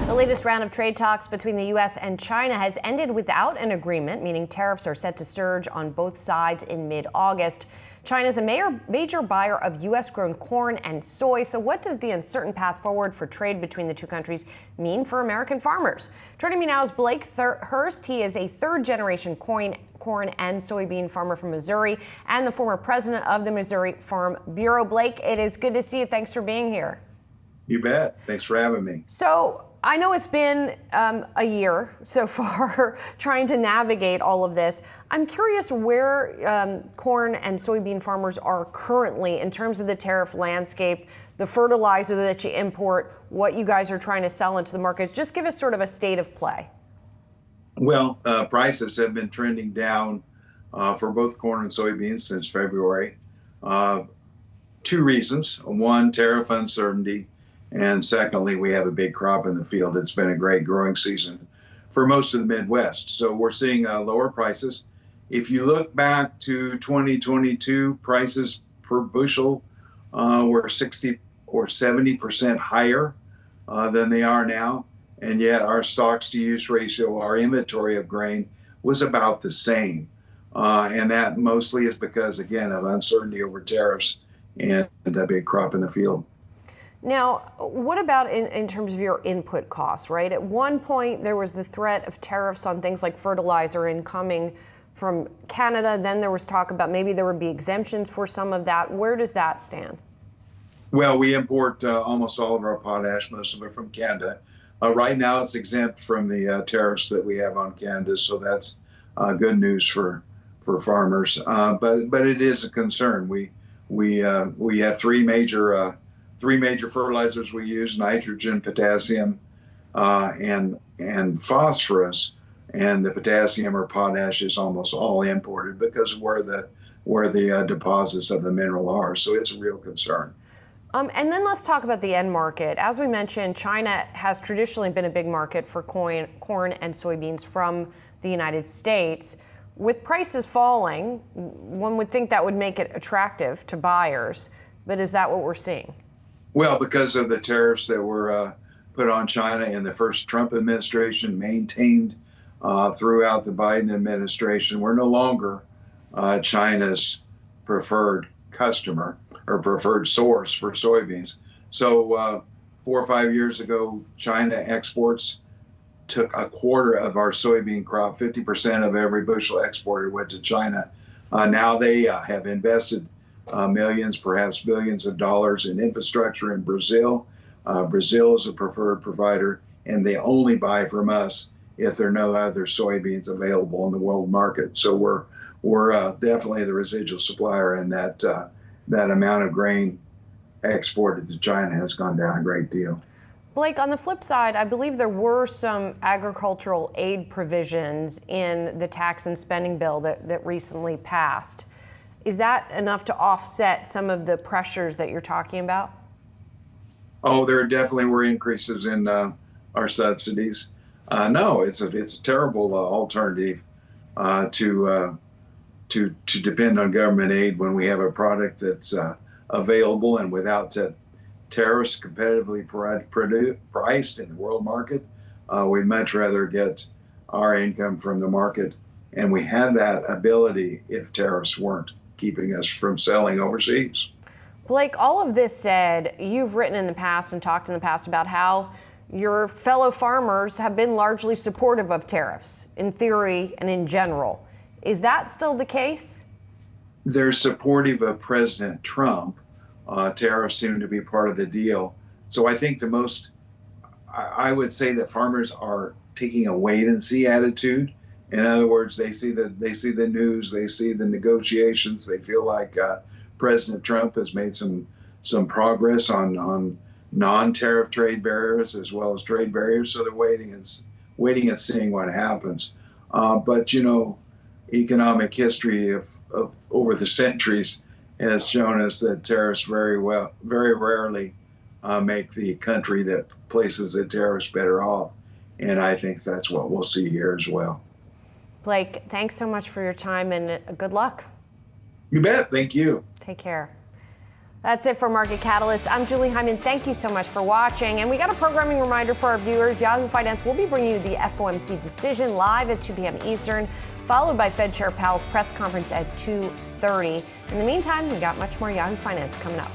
The latest round of trade talks between the U.S. and China has ended without an agreement, meaning tariffs are set to surge on both sides in mid-August. China is a major buyer of U.S.-grown corn and soy. So what does the uncertain path forward for trade between the two countries mean for American farmers? Joining me now is Blake Hurst. He is a third-generation corn and soybean farmer from Missouri and the former president of the Missouri Farm Bureau. Blake, it is good to see you. Thanks for being here. You bet. Thanks for having me. So I know it's been a year so far trying to navigate all of this. I'm curious where corn and soybean farmers are currently in terms of the tariff landscape, the fertilizer that you import, what you guys are trying to sell into the market. Just give us sort of a state of play. Well, prices have been trending down for both corn and soybeans since February. Two reasons. One, tariff uncertainty. And secondly, we have a big crop in the field. It's been a great growing season for most of the Midwest. So we're seeing lower prices. If you look back to 2022, prices per bushel were 60 or 70% higher than they are now. And yet our stocks to use ratio, our inventory of grain, was about the same. And that mostly is because, again, of uncertainty over tariffs and a big crop in the field. Now, what about in terms of your input costs, right? At one point, there was the threat of tariffs on things like fertilizer incoming from Canada. Then there was talk about maybe there would be exemptions for some of that. Where does that stand? Well, we import almost all of our potash, most of it from Canada. Right now, it's exempt from the tariffs that we have on Canada, so that's good news for farmers. But it is a concern. We have three major fertilizers we use: nitrogen, potassium, and phosphorus. And the potassium or potash is almost all imported because of where the deposits of the mineral are. So it's a real concern. And then let's talk about the end market. As we mentioned, China has traditionally been a big market for corn and soybeans from the United States. With prices falling, one would think that would make it attractive to buyers. But is that what we're seeing? Well, because of the tariffs that were put on China in the first Trump administration, maintained throughout the Biden administration, we're no longer China's preferred customer or preferred source for soybeans. So 4 or 5 years ago, China exports took a quarter of our soybean crop. 50% of every bushel exported went to China. Now they have invested millions, perhaps billions of dollars in infrastructure in Brazil. Brazil is a preferred provider, and they only buy from us if there are no other soybeans available in the world market. So we're definitely the residual supplier, and that amount of grain exported to China has gone down a great deal. Blake, on the flip side, I believe there were some agricultural aid provisions in the tax and spending bill that recently passed. Is that enough to offset some of the pressures that you're talking about? Oh, there definitely were increases in our subsidies. No, it's a terrible alternative to depend on government aid when we have a product that's available and without tariffs competitively priced in the world market. We'd much rather get our income from the market, and we have that ability if tariffs weren't keeping us from selling overseas. Blake, all of this said, you've written in the past and talked in the past about how your fellow farmers have been largely supportive of tariffs in theory and in general. Is that still the case? They're supportive of President Trump. Tariffs seem to be part of the deal. So I think I would say that farmers are taking a wait and see attitude. In other words, they see the news, they see the negotiations, they feel like President Trump has made some progress on non-tariff trade barriers as well as trade barriers. So they're waiting and seeing what happens. But economic history of over the centuries has shown us that tariffs very rarely make the country that places the tariffs better off. And I think that's what we'll see here as well. Blake, thanks so much for your time and good luck. You bet. Thank you. Take care. That's it for Market Catalyst. I'm Julie Hyman. Thank you so much for watching. And we got a programming reminder for our viewers. Yahoo Finance will be bringing you the FOMC decision live at 2 p.m. Eastern, followed by Fed Chair Powell's press conference at 2:30. In the meantime, we got much more Yahoo Finance coming up.